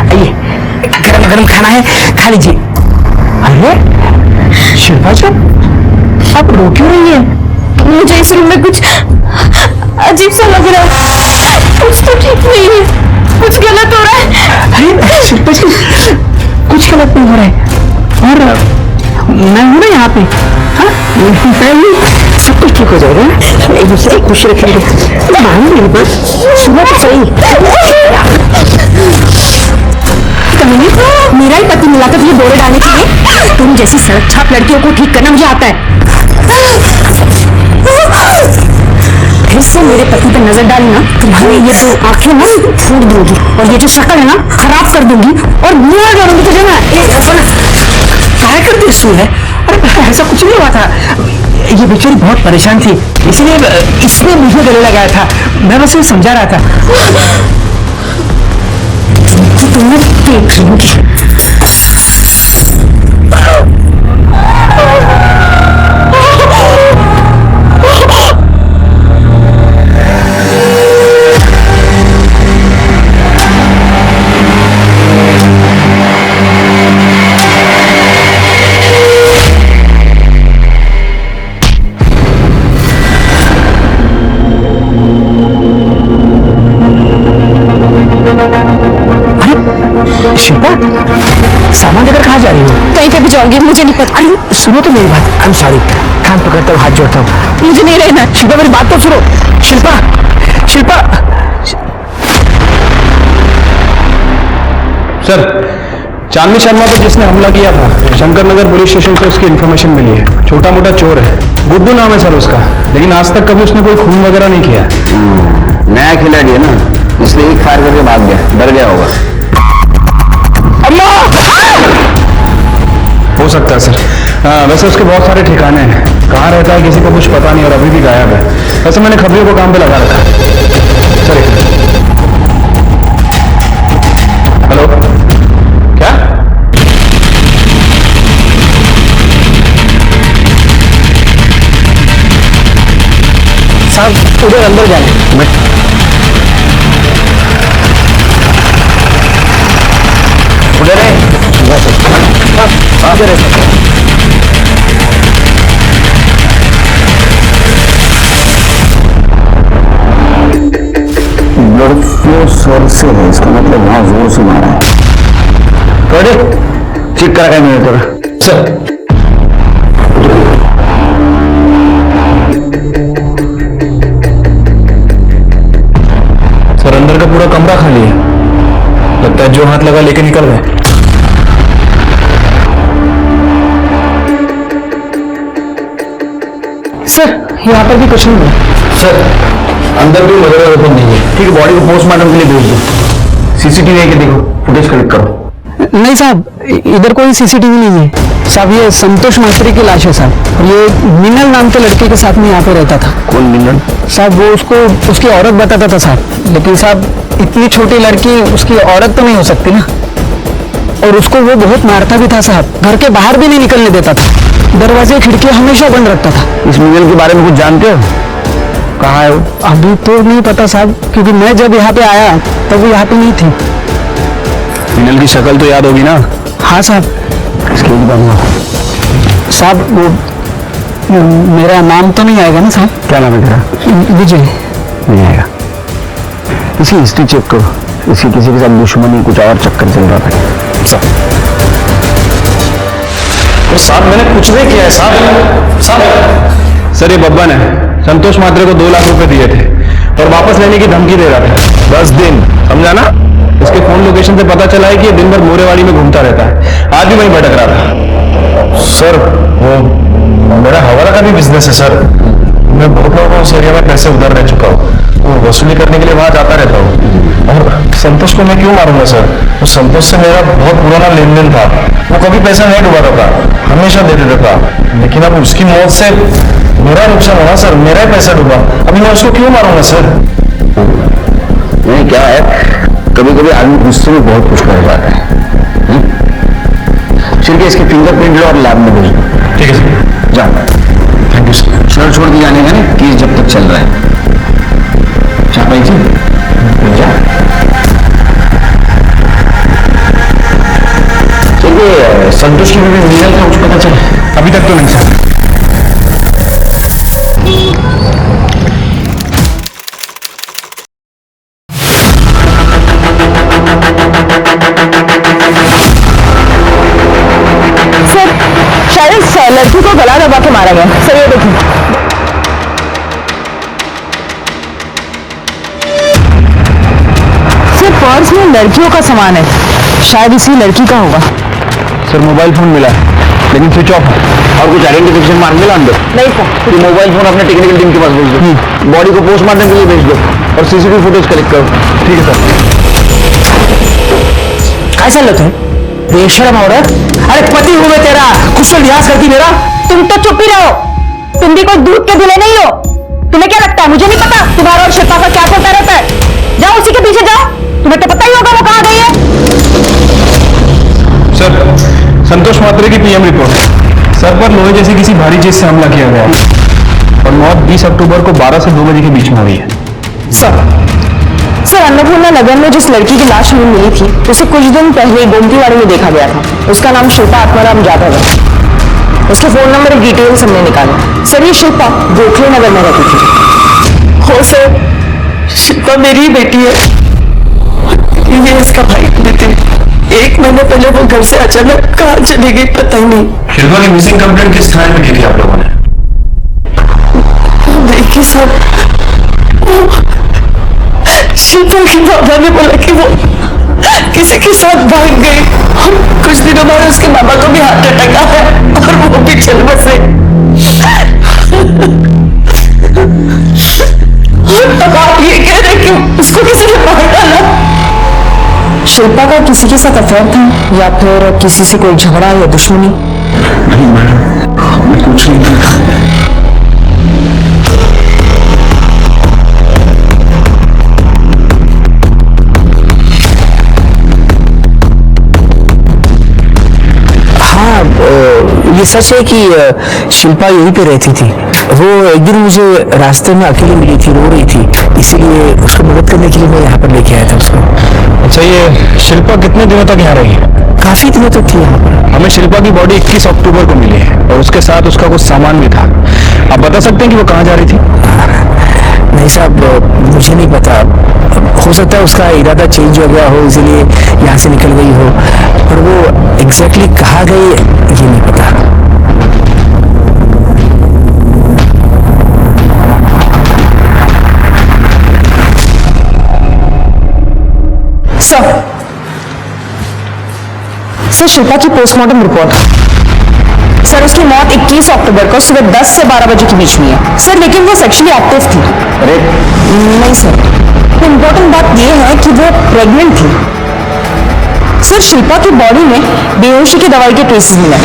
आइए, गरम गरम खाना है, खा लीजिए। अरे शिल्पा जी, आप रो क्यों रही है? मुझे इस रूम में कुछ अजीब सा लग रहा है, कुछ तो ठीक नहीं है, कुछ गलत हो रहा है। अरे शिल्पा जी, कुछ गलत नहीं हो रहा है, और मैं हूं ना यहाँ पे। हाँ, सब कुछ ठीक हो जाएगा, एक दूसरे को खुश रखेंगे। सुना तो सही, मेरा ही पति मिला था तुझे बोरे डालने के लिए। तुम जैसी सड़क छाप लड़कियों को ठीक करना मुझे आता है। फिर से मेरे पति पर नजर डाली ना, तुम्हारी ये जो आंखें ना फोड़ दूंगी, और ये जो शक्ल है ना खराब कर दूंगी, और मुंह डालूंगी तुझे ना। क्या करते सुन है? अरे ऐसा कुछ नहीं हुआ था, ये बेचारी बहुत परेशान थी, इसलिए इसने मुझे गले लगाया था, मैं बस समझा रहा था। तुम्हें देख लूंगी। शिल्पा, सामान लेकर कहाँ जा रही हो? कहीं पे भी जाऊंगी, मुझे नहीं पता। अरे सुनो तो मेरी बात, आई एम सॉरी, कान पकड़ता हूँ, हाथ जोड़ता हूँ, मुझे नहीं रहना। शिल्पा मेरी बात तो सुनो। शिल्पा, शिल्पा। सर, चांदनी शर्मा पर जिसने हमला किया था शंकर नगर पुलिस स्टेशन से उसकी इन्फॉर्मेशन मिली है। छोटा मोटा चोर है, गुड्डू नाम है सर उसका, लेकिन आज तक कभी उसने कोई खून वगैरह नहीं किया। नया खिलाड़ी है ना, इसलिए एक फायर करके भाग गया, डर गया होगा। हो सकता है सर। वैसे उसके बहुत सारे ठिकाने हैं, कहाँ रहता है किसी को कुछ पता नहीं और अभी भी गायब है। वैसे मैंने खबरियों को काम पे लगा रखा है। सर हेलो, क्या? साहब उधर अंदर जाए। उधर है ब्लड फ्लो सोर्स से है, इसका मतलब वहां जोर से मारा है। चेक करा है मैंने तेरा सर। सर अंदर का पूरा कमरा खाली है, लगता है जो हाथ लगा लेके निकल गए। सर यहाँ पर भी कुछ नहीं है। सर अंदर भी वगैरह ओपन नहीं है। ठीक है, बॉडी को पोस्टमार्टम के लिए भेज दो। सीसीटीवी है कि देखो, फुटेज कलेक्ट करो। नहीं साहब, इधर कोई सीसीटीवी नहीं है साहब। ये संतोष मात्रे की लाश है साहब। ये मिनल नाम के लड़के के साथ में यहाँ पे रहता था। कौन मिनल? साहब वो उसको उसकी औरत बताता था साहब, लेकिन साहब इतनी छोटी लड़की उसकी औरत तो नहीं हो सकती ना। और उसको वो बहुत मारता भी था साहब, घर के बाहर भी नहीं निकलने देता था, दरवाजे खिड़की हमेशा बंद रखता था। इस मिनल के बारे में कुछ जानते हो? कहाँ है वो? अभी तो नहीं पता साहब, क्योंकि मैं जब यहाँ पे आया तब वो यहाँ पे नहीं थी। मिनल की शक्ल तो याद होगी ना? हाँ साहब। इसके साहब वो मेरा नाम तो नहीं आएगा ना साहब? क्या नाम है तेरा? विजय। नहीं आएगा। इसकी हिस्ट्री चेक करो, इसकी किसी के साथ दुश्मनी कुछ और चक्कर चल रहा था। साहब मैंने कुछ नहीं किया है साहब। सर ये बब्बन है, संतोष मात्रे को 2 लाख रुपए दिए थे और वापस लेने की धमकी दे रहा था। 10 दिन, समझा ना? इसके फोन लोकेशन से पता चला है कि ये दिन भर मोरेवाड़ी में घूमता रहता है, आज भी वहीं भटक रहा था। सर वो मेरा हवाला का भी बिजनेस है सर। मैं बहुत लोगों को उस एरिया में पैसे उधार रह चुका हूँ, वो वसूली करने के लिए वहां जाता रहता हूँ। और संतोष को मैं क्यों मारूंगा सर? वो संतोष से मेरा बहुत पुराना लेन देन था, वो कभी पैसा नहीं डुबाता था, हमेशा दे देता था। लेकिन अब उसकी मौत से मेरा नुकसान हुआ सर, मेरा ही पैसा डूबा। अभी मैं उसको क्यों मारूंगा सर? नहीं, क्या है, कभी कभी आदमी गुस्से में बहुत कुछ कर जाता है। चलिए इसके फिंगरप्रिंट लो और लैब में भेज दो। ठीक है सर, जाओ। Thank you sir. शहर छोड़ के जाने का नहीं, केस जब तक चल रहा है। चापाई जी जा। चलिए संतोष की बीवी मीनल का कुछ पता चला? अभी तक तो नहीं सर। शायद लड़की को गला दबा के मारा गया। सर ये देखिए। सिर्फ पर्स में लड़कियों का सामान है, शायद इसी लड़की का होगा। सर मोबाइल फोन मिला है लेकिन स्विच ऑफ है। और कुछ आइडेंटिफिकेशन मार्क मिला अंदर? नहीं सर। तो मोबाइल फोन अपने टेक्निकल टीम के पास भेज दो, बॉडी को पोस्टमार्टम के लिए भेज दो और सीसीटीवी फुटेज कलेक्ट करो। ठीक है सर। कैसा लगता है बेशरम औरत? अरे पति हूं मैं तेरा, कुछ तो लिहाज करती मेरा। तुम तो चुप ही रहो, तुम भी कोई दूध के धुले नहीं हो। तुम्हें क्या लगता है मुझे नहीं पता तुम्हारा और शिल्पा का क्या चलता रहता है? जाओ उसी के पीछे जाओ, तुम्हें तो पता ही होगा वो कहाँ गई है। सर संतोष मात्रे की पीएम रिपोर्ट। सर पर लोहे जैसी किसी भारी चीज से हमला किया गया और मौत 20 अक्टूबर को 12 से 2 बजे के बीच में हुई है। सर अन्नपूर्णा नगर में जिस लड़की की लाश हमें मिली थी उसे कुछ दिन पहले गोमतीवाड़ी में देखा गया था। उसका नाम शिल्पा आत्माराम जाधव है। उसके फोन नंबर और डिटेल्स हमने निकाले। सर ये शिल्पा गोखले नगर में रहती थी। हो सर, शिल्पा मेरी ही बेटी है, ये इसका भाई नितिन। 1 महीने पहले वो घर से अचानक कहाँ चली गई पता ही नहीं। शिल्पा की मिसिंग कंप्लेंट किस थाने में की थी आप लोगों ने? देखिए सर, शिल्पा के बाबा ने बोला कि वो किसी के साथ भाग गई और कुछ दिनों बाद उसके बाबा को भी हार्ट अटैक आया और वो भी चल बसे। और अब आप ये कह रहे शिल्पा का किसी के साथ अफेयर था या फिर किसी से कोई झगड़ा या दुश्मनी? नहीं मैडम, मैं कुछ नहीं देखा। ये सच है कि शिल्पा यहीं पे रहती थी। वो एक दिन मुझे रास्ते में अकेली मिली थी, रो रही थी, इसीलिए उसको मदद करने के लिए मैं यहाँ पर लेके आया था उसको। अच्छा, ये शिल्पा कितने दिनों तक यहाँ रही है? काफी दिनों तक थी यहाँ पर। हमें शिल्पा की बॉडी 21 अक्टूबर को मिली है और उसके साथ उसका कुछ सामान भी था। आप बता सकते हैं कि वो कहाँ जा रही थी? नहीं साहब, मुझे नहीं पता। हो सकता है उसका इरादा चेंज हो गया हो, इसीलिए यहाँ से निकल गई हो, पर वो एग्जैक्टली कहाँ गई ये नहीं पता। सर, शिल्पा की पोस्टमार्टम रिपोर्ट। सर, उसकी मौत 21 अक्टूबर को सुबह 10 से 12 बजे के बीच में है। सर, लेकिन वो सेक्सुअली एक्टिव थी। अरे नहीं सर, इम्पोर्टेंट बात यह है कि वो प्रेग्नेंट थी। सर, शिल्पा की बॉडी में बेहोशी की दवाई के ट्रेसेस मिले।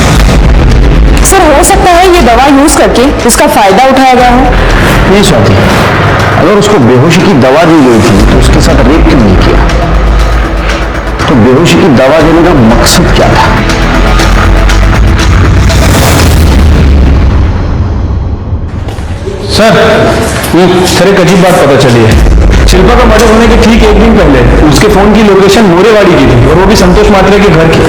सर, हो सकता है ये दवा यूज करके उसका फायदा उठाया गया हो। नहीं स्वाति, अगर उसको बेहोशी की दवा दी गई थी तो उसके साथ रेप क्यों नहीं किया? तो बेहोशी की दवा देने का मकसद क्या था? सर एक अजीब बात पता चली है। शिल्पा का मर्डर होने के ठीक एक दिन पहले उसके फोन की लोकेशन मोरेवाड़ी की थी और वो भी संतोष मात्रे के घर की।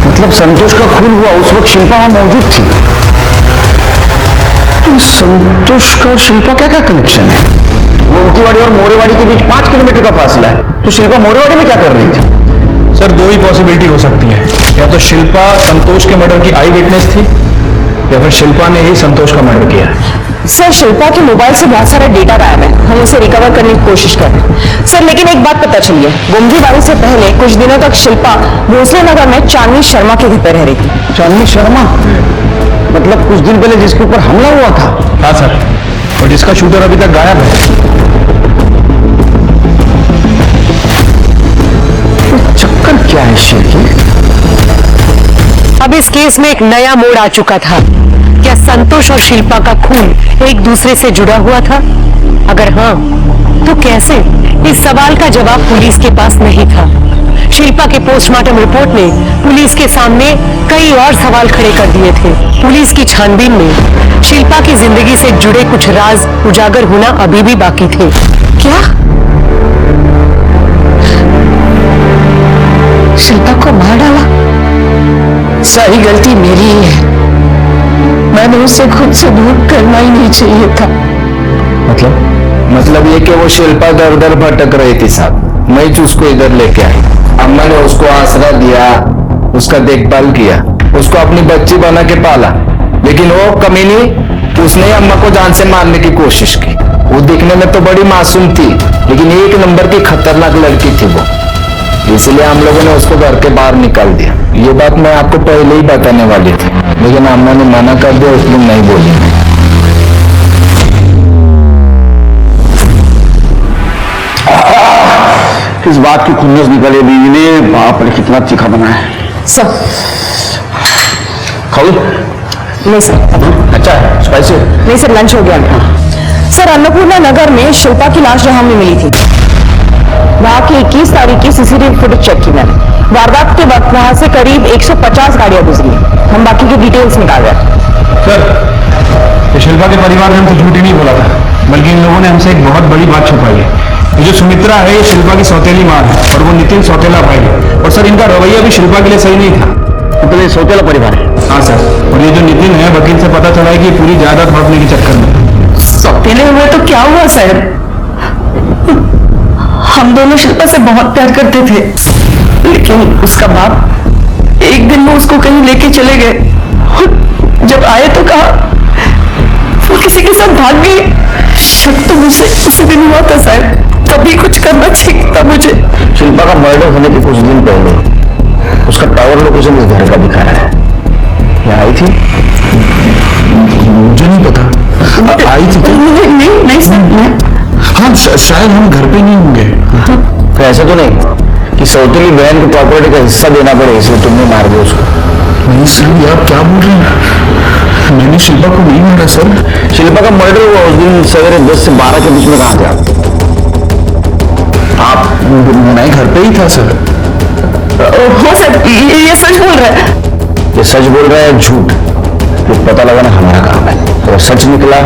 मतलब संतोष का खून हुआ उस वक्त शिल्पा वहां मौजूद थी। तो संतोष का और शिल्पा क्या क्या कनेक्शन है? मोतीवाड़ी और मोरेवाड़ी के बीच 5 किलोमीटर का फासला है, तो शिल्पा मोरेवाड़ी में क्या कर रही थी? सर, दो ही पॉसिबिलिटी हो सकती है। या तो शिल्पा संतोष के मर्डर की आई विटनेस थी या फिर शिल्पा ने ही संतोष का मर्डर किया है। सर, शिल्पा के मोबाइल से बहुत सारा डेटा गायब है, हम उसे रिकवर करने की कोशिश कर रहे हैं। सर, लेकिन एक बात पता चली है, गुमरीबाड़ी से पहले कुछ दिनों तक शिल्पा भोसले नगर में चांदनी शर्मा के घर पर रह रही थी। चांदनी शर्मा? मतलब कुछ दिन पहले जिसके ऊपर हमला हुआ था? हाँ सर, और जिसका शूटर अभी तक गायब है। चक्कर क्या है शेखी? अब इस केस में एक नया मोड़ आ चुका था। क्या संतोष और शिल्पा का खून एक दूसरे से जुड़ा हुआ था? अगर हाँ, तो कैसे? इस सवाल का जवाब पुलिस के पास नहीं था। शिल्पा के पोस्टमार्टम रिपोर्ट ने पुलिस के सामने कई और सवाल खड़े कर दिए थे। पुलिस की छानबीन में शिल्पा की जिंदगी से जुड़े कुछ राज उजागर होना अभी भी बाकी थे। क्या शिल्पा को मार डाला? सारी गलती मेरी ही है। मैंने उसे खुद से दूर करना ही नहीं चाहिए था। मतलब ये कि वो शिल्पा दर दर भटक रही थी साहब, मैं ही उसको इधर लेके आई। अम्मा ने उसको आसरा दिया, उसका देखभाल किया, उसको अपनी बच्ची बना के पाला। लेकिन वो कमीनी, उसने अम्मा को जान से मारने की कोशिश की। वो दिखने में तो बड़ी मासूम थी, लेकिन एक नंबर की खतरनाक लड़की थी वो। इसलिए हम लोगों ने उसको घर के बाहर निकाल दिया। ये बात मैं आपको पहले ही बताने वाली थी, लेकिन अम्मा ने मना कर दिया, इसलिए नहीं बोली। इस बात की खुन्नस निकले बीवी ने, बाप रे कितना तीखा बना है। सर, खाओ? नहीं सर। अच्छा है, स्पाइसी? नहीं सर, लंच हो गया। सर, अन्नपूर्णा नगर में शिल्पा की लाश जहां हमें मिली थी, वहां की 21 तारीख की सीसीटीवी फुटेज चेक की मैंने। वारदात के वक्त वहां से करीब 150 गाड़ियां गुजरी। हम बाकी के डिटेल्स निकाल रहे। सर, ये शिल्पा के परिवार ने हमसे झूठ ही नहीं बोला था, बल्कि इन लोगों ने हमसे एक बहुत बड़ी बात छुपाई है। ये जो सुमित्रा है, ये शिल्पा की सौतेली मां है और वो नितिन सौतेला भाई है। और सर, इनका रवैया भी शिल्पा के लिए सही नहीं था। मतलब ये सौतेला परिवार है? हाँ सर, और ये जो नितिन है, वकील से पता चला है कि पूरी जायदाद हड़पने के चक्कर में। सौतेले हुए तो क्या हुआ सर? हम दोनों शिल्पा से बहुत प्यार करते थे, लेकिन उसका बाप एक दिन में उसको कहीं लेके चले गए। जब आए तो कहा वो किसी के साथ भाग गई। शक तो मुझे उसी दिन हुआ था सर, तभी कुछ करना चाहिए था मुझे। शिल्पा का मर्डर होने के कुछ दिन पहले उसका टावर लोकेशन इस घर का दिखा रहा है। क्या आई थी? मुझे नहीं पता। आई थी क्या? नहीं सर, हाँ हाँ शायद हम घर पे नहीं होंगे। तो ऐसा तो नहीं कि सौतेली बहन की प्रॉपर्टी का हिस्सा देना पड़े इसलिए तुमने मार दिया उसको? नहीं सर, ये आप क्या बोल रहे हैं? मैंने शिल्पा को नहीं मारा सर। शिल्पा का मर्डर हुआ उस दिन सवेरे 10 से 12 के बीच में। कहाँ थे आप? मैं घर पे ही था सर। हो सर, ये सच बोल रहा है। ये सच बोल रहा है झूठ, ये पता लगाना हमारा काम है। अगर सच निकला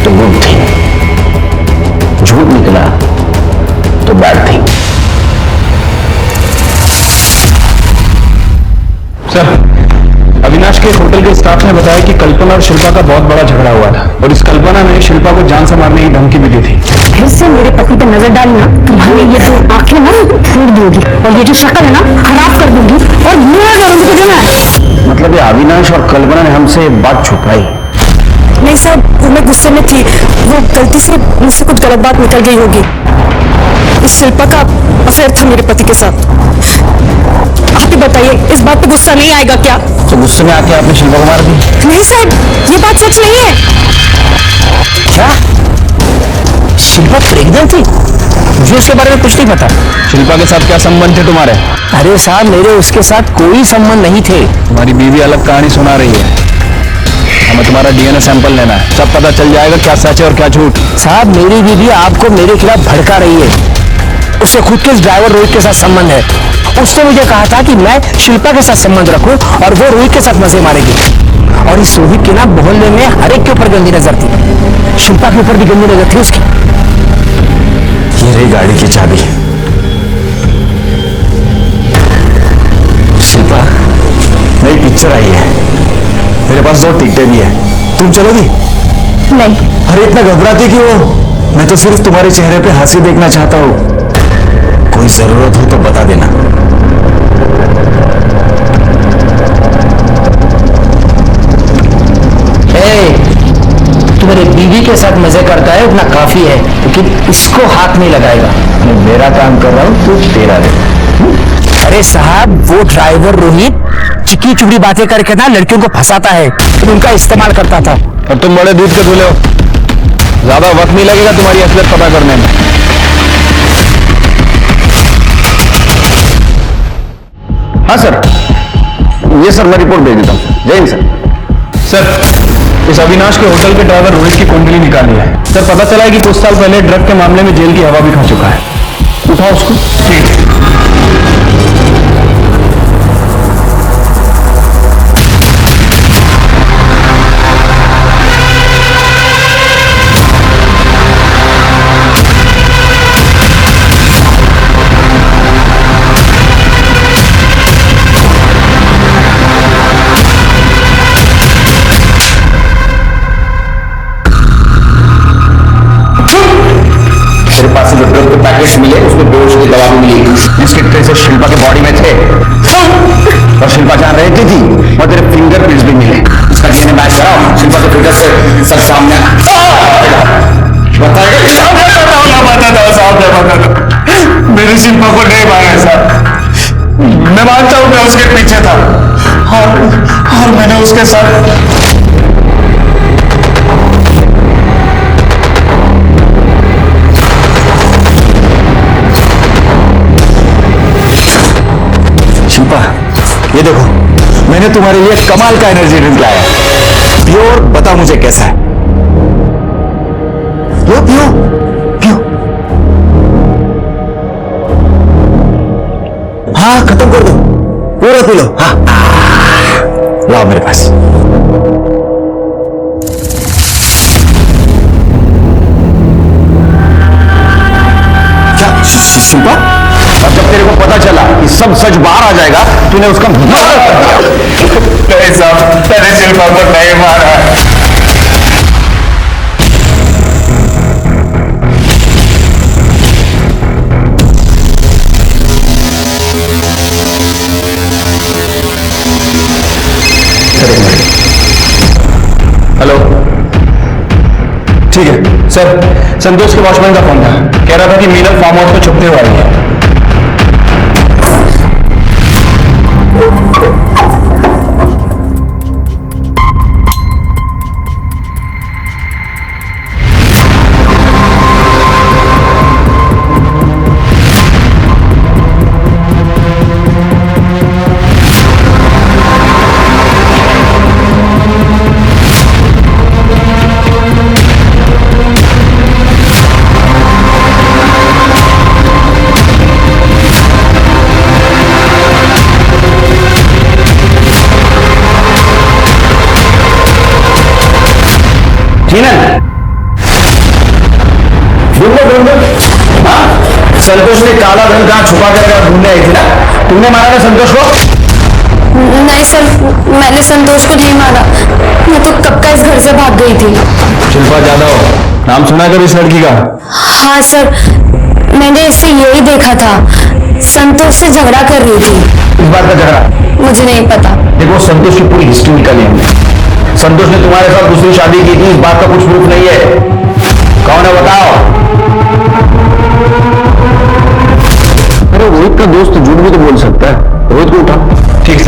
तो गुड थिंग, झूठ निकला तो बैड थिंग। सर, अविनाश के होटल के स्टाफ ने बताया कि कल्पना और शिल्पा का बहुत बड़ा झगड़ा हुआ था और इस कल्पना ने शिल्पा को जान से मारने की धमकी भी दी थी। फिर से मेरे पति पर नजर डालना, तुम्हारी ये दो आंखें ना फोड़ दूंगी और ये जो शक्ल है ना खराब कर दूंगी और मुंह करूंगी तुझे मैं। मतलब ये अविनाश और कल्पना ने हमसे बात छुपाई? नहीं साहब, वो मैं गुस्से में थी, वो गलती से मुझसे कुछ गलत बात निकल गई होगी। इस शिल्पा का अफेयर था मेरे पति के साथ। आप ही बताइए, इस बात पे गुस्सा नहीं आएगा क्या? तो गुस्से में आके आपने शिल्पा को मार दी? नहीं साहब, ये बात सच नहीं है। क्या शिल्पा प्रेग्नेंट थी? मुझे उसके बारे में कुछ नहीं पता। शिल्पा के साथ क्या संबंध थे तुम्हारे? अरे साहब, मेरे उसके साथ कोई संबंध नहीं थे। तुम्हारी बीवी अलग कहानी सुना रही है। हमें तुम्हारा डीएनए सैंपल लेना है, सब पता चल जाएगा क्या सच है और क्या झूठ। साहब, मेरी बीवी आपको मेरे खिलाफ भड़का रही है। उससे खुद के ड्राइवर रोहित के साथ संबंध है। उसने मुझे कहा था कि मैं शिल्पा के साथ संबंध रखूं और वो रोहित के साथ मजे मारेगी। और इस रोहित के ना मोहल्ले में हर एक के ऊपर गंदी नजर थी, शिल्पा के ऊपर भी गंदी नजर थी उसकी। ये रही गाड़ी की चाबी। शिल्पा, नई पिक्चर आई है, मेरे पास 2 टिकटें भी है, तुम चलोगी? नहीं। अरे इतना घबराती क्यों हो? मैं तो सिर्फ तुम्हारे चेहरे पे हंसी देखना चाहता हूँ। कोई जरूरत हो तो बता देना। तू मेरे बीवी के साथ मजे करता है, उतना काफी है, लेकिन इसको हाथ नहीं लगाएगा। मैं मेरा काम कर रहा हूँ, तू तेरा दे। अरे साहब, वो ड्राइवर रोहित चिकी चुपड़ी बातें करके ना लड़कियों को फंसाता है, फिर उनका इस्तेमाल करता था। और तुम बड़े दूध के धुले हो, ज्यादा वक्त नहीं लगेगा तुम्हारी असलियत पता करने में। हाँ सर, ये सर मैं रिपोर्ट भेज देता हूँ। जय हिंद सर। सर, इस अविनाश के होटल के ड्राइवर रोहित की कुंडली निकाली है। सर, पता चला है कि कुछ साल पहले ड्रग के मामले में जेल की हवा भी खा चुका है। उठाओ उसको। ठीक। जो ड्रग के पैकेट मिले उसमें बेहोश की दवा भी मिली, जिसके ट्रेसेस शिल्पा के बॉडी में थे और शिल्पा जहां रहती थी और तेरे फिंगरप्रिंट्स भी मिले। इसका डीएनए मैच कराओ, शिल्पा के फिंगर से सब सामने मेरी शिल्पा को नहीं मारा साहब। मैं मानता हूं मैं उसके पीछे था और मैंने उसके साथ शिल्पा, ये देखो मैंने तुम्हारे लिए कमाल का एनर्जी ड्रिंक लाया, प्योर। बता मुझे कैसा है? लो पियो पियो। हाँ, खत्म कर दो, पूरा पी लो। हाँ, लाओ मेरे पास। क्या शिल्पा? और जब तेरे को पता चला कि सब सच बाहर आ जाएगा, तूने उसका नहीं साहब, मैंने शिल्पा को नहीं मारा। हेलो, ठीक है सर, संतोष के वॉचमैन का फोन था, कह रहा था कि मीनल फार्म हाउस में छुपते हुए आई है। संतोष ने काला धन कहाँ छुपा कर ढूंढने आई थी ना, तुमने मारा ना संतोष को? नहीं सर, मैंने संतोष को नहीं मारा, मैं तो कब का इस घर से भाग गई थी। शिल्पा जाधव, नाम सुना कभी इस लड़की का? हाँ सर, मैंने इससे यही देखा था, संतोष से झगड़ा कर रही थी। इस बात का झगड़ा मुझे नहीं पता। देखो, संतोष की पूरी हिस्ट्री निकाली हमने। संतोष ने तुम्हारे साथ दूसरी शादी की थी, इस बात का कुछ प्रूफ नहीं है। कौन है बताओ? अरे रोहित का दोस्त झूठ भी तो बोल सकता है। रोहित को उठा। ठीक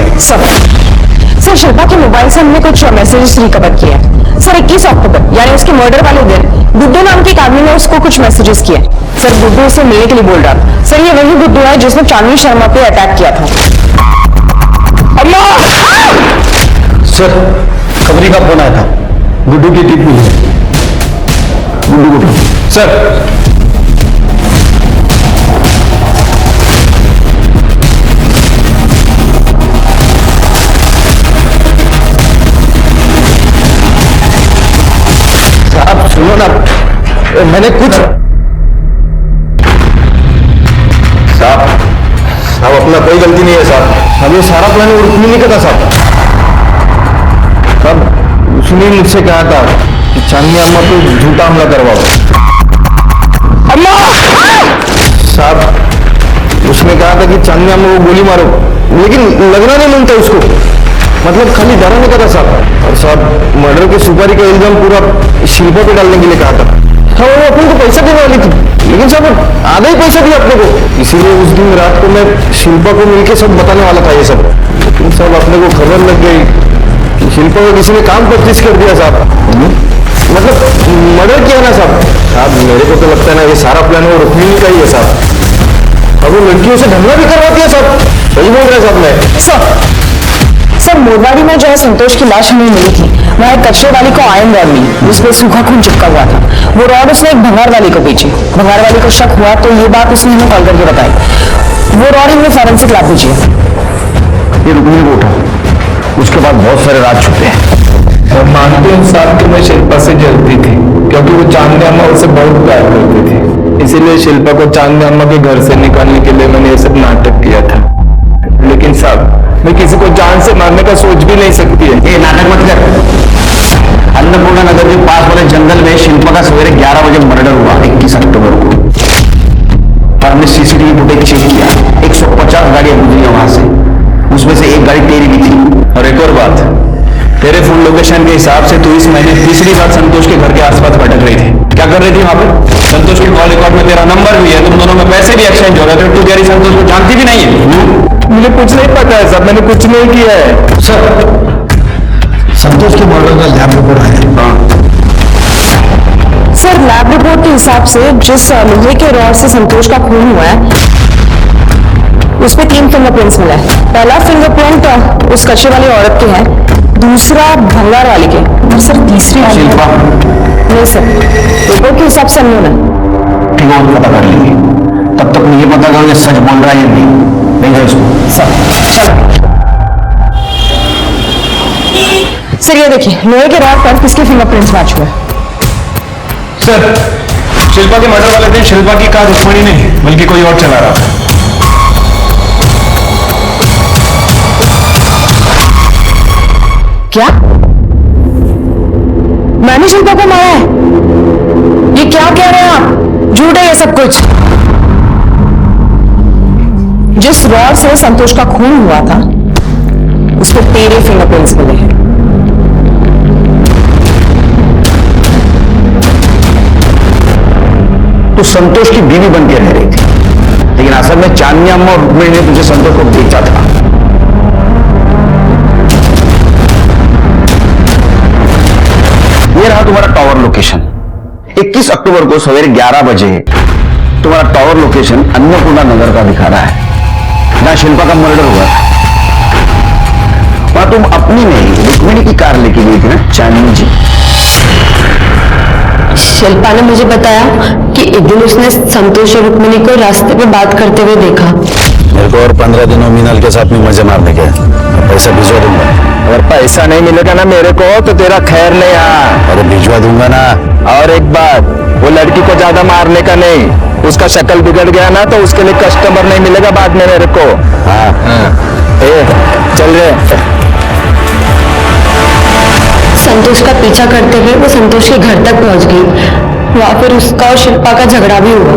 सर, शिल्पा के मोबाइल से हमने कुछ मैसेजेस रिकवर किए हैं सर। 21 अक्टूबर यानी उसके मर्डर वाले दिन गुड्डू नाम के एक आदमी ने उसको कुछ मैसेजेस किए सर। गुड्डू उसे मिलने के लिए बोल रहा था सर। ये वही गुड्डू है जिसने चांदनी शर्मा पे अटैक किया था। अम्मा! सर, खबरी का फोन आया था, गुड्डू की टिप मिली है। गुड्डू को सर। साहब सुनो ना, मैंने कुछ साहब अपना कोई गलती नहीं है साहब। अब ये सारा प्लान रुक्मिणी का था साहब। साहब उसने मुझसे कहा था कि चांदनी अम्मा को झूठा हमला करवाओ। अम्मा! साहब उसने कहा था कि चांदनी अम्मा को गोली मारो, लेकिन लगना नहीं मानता उसको, मतलब खाली डराने का था साहब। और साहब मर्डर की सुपारी का इल्जाम पूरा शिल्पा पे डालने के लिए कहा था। हाँ, वो अपने को पैसा देने वाली थी, लेकिन साहब आधा ही पैसा दिया अपने को। इसीलिए उस दिन रात को मैं शिल्पा को मिलकर सब बताने वाला था ये सब, लेकिन साहब अपने को खबर लग गई कि शिल्पा को किसी ने काम प्रैक्टिस कर दिया साहब, मतलब मर्डर किया ना साहब। साहब मेरे को तो लगता है ना ये सारा प्लान वो रुक्मिणी का ही है साहब। अब वो लड़कियों से धमला भी करवाती है साहब। सही बोल रहे साहब मैं। सर, मोरवाड़ी में जो है संतोष की लाश हमें मिली थी, वहाँ एक कचरे वाली को आयरन रॉड मिली जिसपे सूखा खून चिपका हुआ था। वो रॉड उसने एक भंगार वाली को बेची। भंगार वाली को शक हुआ तो ये बात उसने हमें कॉल करके बताई। वो रॉड हमें फॉरेंसिक लैब भेजी है। ये रुक्मिणी को उठा, उसके बाद बहुत सारे राज छुपे हैं। और मानते हैं साहब कि मैं शिल्पा से जलती थी, क्योंकि वो चांदनी अम्मा उससे बहुत प्यार करती थी। इसीलिए शिल्पा को चांदनी अम्मा के घर से निकालने के लिए मैंने ये सब नाटक किया था। लेकिन साहब मैं किसी को जान से मारने का सोच भी नहीं सकती है। ये नाटक मत कर। अन्नपूर्णा नगर के पास वाले जंगल में शिल्पा का सवेरे 11 बजे मर्डर हुआ 21 अक्टूबर को। और हमने सीसीटीवी फुटेज चेक किया, 150 गाड़ियां गुजरी वहां से, उसमें से एक गाड़ी तेरी भी थी। और एक और बात, तेरे फोन लोकेशन के हिसाब से तू इस महीने तीसरी बार संतोष के घर के आसपास भटक रही थी। क्या कर रही थी वहां पे? संतोष के कॉल रिकॉर्ड में तेरा नंबर भी है, तुम दोनों में पैसे भी एक्सचेंज हो रहे थे। तू कह रही संतोष को जानती भी नहीं है। मुझे कुछ नहीं पता है साहब, मैंने कुछ नहीं किया है। सर, संतोष के मर्डर का लैब रिपोर्ट आया। सर, लैब रिपोर्ट के हिसाब से जिस लोहे के रॉड से संतोष का खून हुआ है उस पे 3 फिंगरप्रिंट्स मिला है। पहला फिंगरप्रिंट उस कच्चे वाली औरत के है, दूसरा भंगार वाली के, और सर तीसरी शिल्पा नहीं सर, रिपोर्ट के हिसाब से अननोन है। ठीक है, पता कर लेंगे। तब तक मुझे पता करो ये सच बोल रहा है या नहीं है इसको। सर ये देखिए, लोहे के रॉड पर किसके फिंगरप्रिंट्स मैच हुए? सर, शिल्पा के मर्डर वाले दिन शिल्पा की कार रुक्मिणी नहीं बल्कि कोई और चला रहा था। क्या? मैंने शिल्पा को मारा है? ये क्या कह रहे हैं आप? झूठ है ये सब कुछ। जिस रॉड से संतोष का खून हुआ था उस पर तेरे फिंगरप्रिंट्स मिले हैं। तो संतोष की बीवी बन के रह रही थी, लेकिन असल में चांदनी अम्मा और रुक्मिणी ने तुझे संतोष को बेचा था। ये रहा तुम्हारा टावर लोकेशन। 21 अक्टूबर को सवेरे 11 बजे तुम्हारा टावर लोकेशन अन्नपूर्णा नगर का दिखा रहा है, जहां शिल्पा का मर्डर हुआ था। वहां तुम अपनी नहीं रुक्मिणी की कार लेके गई थी ना चांदनी जी। शिल्पा ने मुझे बताया कि एक दिन उसने संतोष और रुक्मिणी को रास्ते पे बात करते हुए देखा। मेरे को और 15 दिनों मीनाल के साथ में मजे मारने के, पैसा भिजवा दूंगा। अगर पैसा नहीं मिलेगा ना मेरे को तो तेरा खैर नहीं। हाँ, अरे भिजवा दूंगा ना। और एक बात, वो लड़की को ज्यादा मारने का नहीं, उसका शक्ल बिगड़ गया ना तो उसके लिए कस्टमर नहीं मिलेगा बाद में मेरे को। हाँ ए चल रहे। संतोष का पीछा करते हुए वो संतोष के घर तक पहुंच गई। वहां पर उसका और शिल्पा का झगड़ा भी हुआ।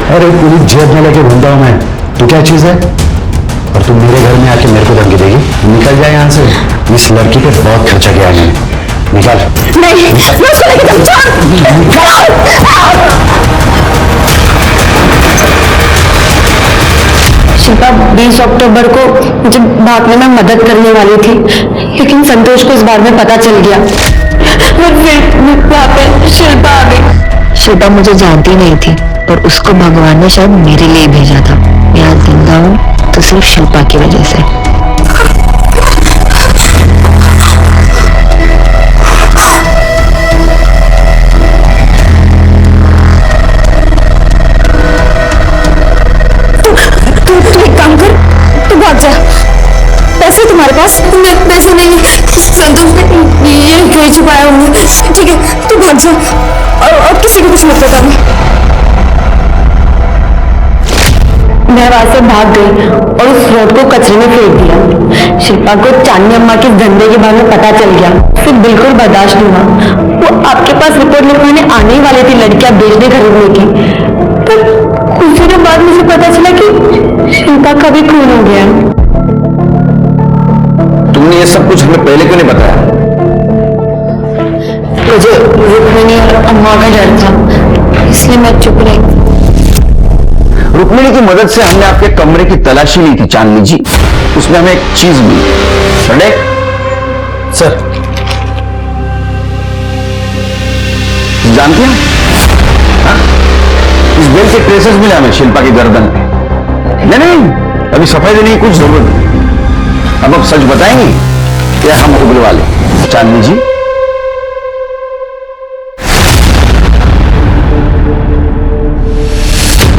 अरे पुलिस जेब में लेके घूमता हूं मैं, तो क्या चीज है? और तुम मेरे घर में आके मेरे को धमकी देगी? निकल जाए यहाँ से। इस लड़की पे बहुत खर्चा किया मैंने। निकाल। नहीं, मैं उसको लेके शिल्पा 20 अक्टूबर को मुझे भागने में मदद करने वाली थी, लेकिन संतोष को इस बारे में पता चल गया। और फिर वहाँ पे शिल्पा आ गई। शिल्पा मुझे जानती नहीं थी और उसको भगवान ने शायद मेरे लिए भेजा था। मैं आज जिंदा हूँ तो सिर्फ शिल्पा की वजह से। तू एक काम कर, तू भाग जा। पैसे तुम्हारे पास? पैसे नहीं, संतोष ने ये कहीं छुपाया होंगे। ठीक है, तू भाग जा और किसी को कुछ मत बताना। मैं वहां से भाग गई और उस रोड को कचरे में फेंक दिया। शिल्पा को चांदनी अम्मा के धंधे के बारे में पता चल गया। फिर बिल्कुल बर्दाश्त नहीं हुआ। वो आपके पास रिपोर्ट लिखवाने आने ही वाली थी लड़कियां बेचने खरीदने की, पर कुछ दिनों बाद मुझे पता चला कि शिल्पा का भी खून हो गया। तुमने ये सब कुछ हमें पहले क्यों नहीं बताया? मुझे रुक्मिणी और अम्मा का डर था, इसलिए मैं चुप रही। रुक्मिणी की मदद से हमने आपके कमरे की तलाशी ली थी चांदनी जी, उसमें हमें एक चीज मिली। सर जानते हैं हाँ? इस बेल के ट्रेसेस मिले हमें शिल्पा की गर्दन पे। नहीं, अभी सफाई देने की कुछ जरूरत नहीं। अब सच बताएंगे क्या हम उबल वाले? चांदनी जी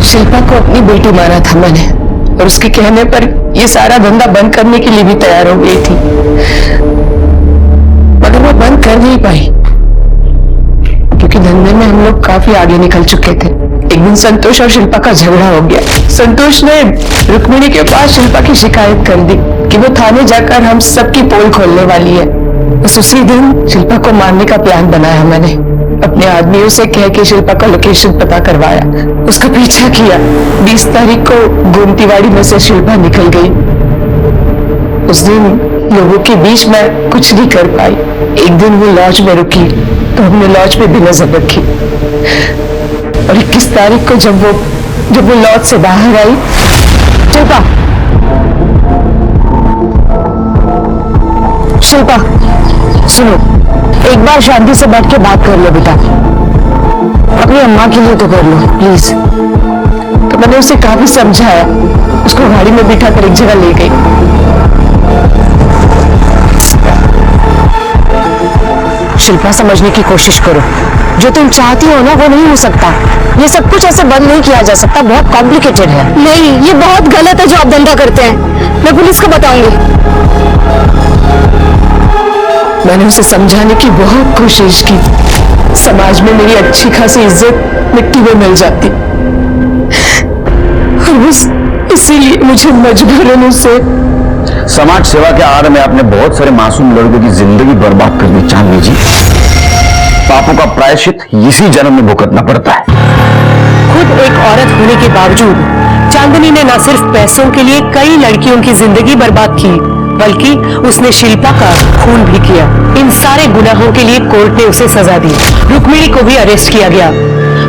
शिल्पा को अपनी बेटी माना था मैंने, और उसके कहने पर ये सारा धंधा बंद करने के लिए भी तैयार हो गई थी, मगर वो बंद कर नहीं पाई क्योंकि धंधे में हम लोग काफी आगे निकल चुके थे। एक दिन संतोष और शिल्पा का झगड़ा हो गया। संतोष ने रुक्मिणी के पास शिल्पा की शिकायत कर दी कि वो थाने जाकर हम सबकी पोल खोलने वाली है। बस उसी दिन शिल्पा को मारने का प्लान बनाया मैंने। अपने आदमियों से कह के शिल्पा का लोकेशन पता करवाया, उसका पीछा किया। 20 तारीख को गोमतीवाड़ी में से शिल्पा निकल गई। उस दिन लोगों के बीच में कुछ नहीं कर पाई। एक दिन वो लॉज में रुकी तो हमने लॉज पे भी नजर रखी, और 21 तारीख को जब वो लॉज से बाहर आई। शिल्पा, शिल्पा सुनो, एक बार शांति से बैठ के बात कर लो बेटा, अपनी अम्मा के लिए तो कर लो प्लीज। तो मैंने उसे काफी समझाया, उसको गाड़ी में बिठा कर एक जगह ले गई। शिल्पा, समझने की कोशिश करो, जो तुम चाहती हो ना वो नहीं हो सकता। ये सब कुछ ऐसे बंद नहीं किया जा सकता, बहुत कॉम्प्लिकेटेड है। नहीं, ये बहुत गलत है जो आप धंधा करते हैं, मैं पुलिस को बताऊंगी। मैंने उसे समझाने की बहुत कोशिश की, समाज में मेरी अच्छी खासी इज्जत मिट्टी में मिल जाती, और बस इसीलिए मुझे मजबूरन उसे। समाज सेवा के आड़ में आपने बहुत सारे मासूम लड़कों की जिंदगी बर्बाद कर दी चांदनी जी। पापों का प्रायश्चित इसी जन्म में भुगतना पड़ता है। खुद एक औरत होने के बावजूद चांदनी ने न सिर्फ पैसों के लिए कई लड़कियों की जिंदगी बर्बाद की, बल्कि उसने शिल्पा का खून भी किया। इन सारे गुनाहों के लिए कोर्ट ने उसे सजा दी। रुक्मिणी को भी अरेस्ट किया गया।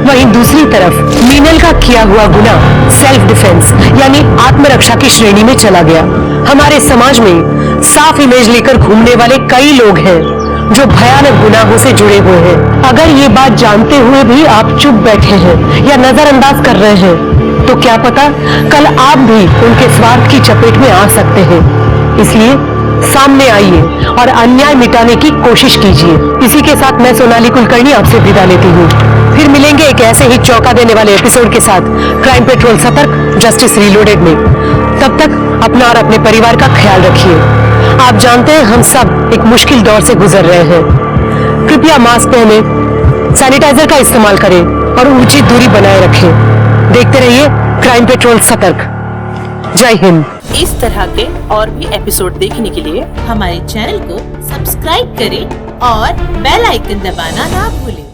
वहीं दूसरी तरफ मीनल का किया हुआ गुनाह सेल्फ डिफेंस यानी आत्मरक्षा की श्रेणी में चला गया। हमारे समाज में साफ इमेज लेकर घूमने वाले कई लोग हैं जो भयानक गुनाहों से जुड़े हुए हैं। अगर ये बात जानते हुए भी आप चुप बैठे हैं या नजरअंदाज कर रहे हैं, तो क्या पता कल आप भी उनके स्वार्थ की चपेट में आ सकते हैं। इसलिए सामने आइए और अन्याय मिटाने की कोशिश कीजिए। इसी के साथ मैं सोनाली कुलकर्णी आपसे विदा लेती हूँ। फिर मिलेंगे एक ऐसे ही चौंका देने वाले एपिसोड के साथ क्राइम पेट्रोल सतर्क जस्टिस रीलोडेड में। तब तक अपना और अपने परिवार का ख्याल रखिए। आप जानते हैं हम सब एक मुश्किल दौर से गुजर रहे हैं। कृपया मास्क पहने, सैनिटाइजर का इस्तेमाल करें और उचित दूरी बनाए रखें। देखते रहिए क्राइम पेट्रोल सतर्क। जय हिंद। इस तरह के और भी एपिसोड देखने के लिए हमारे चैनल को सब्सक्राइब करें और बेल आइकन दबाना ना भूलें।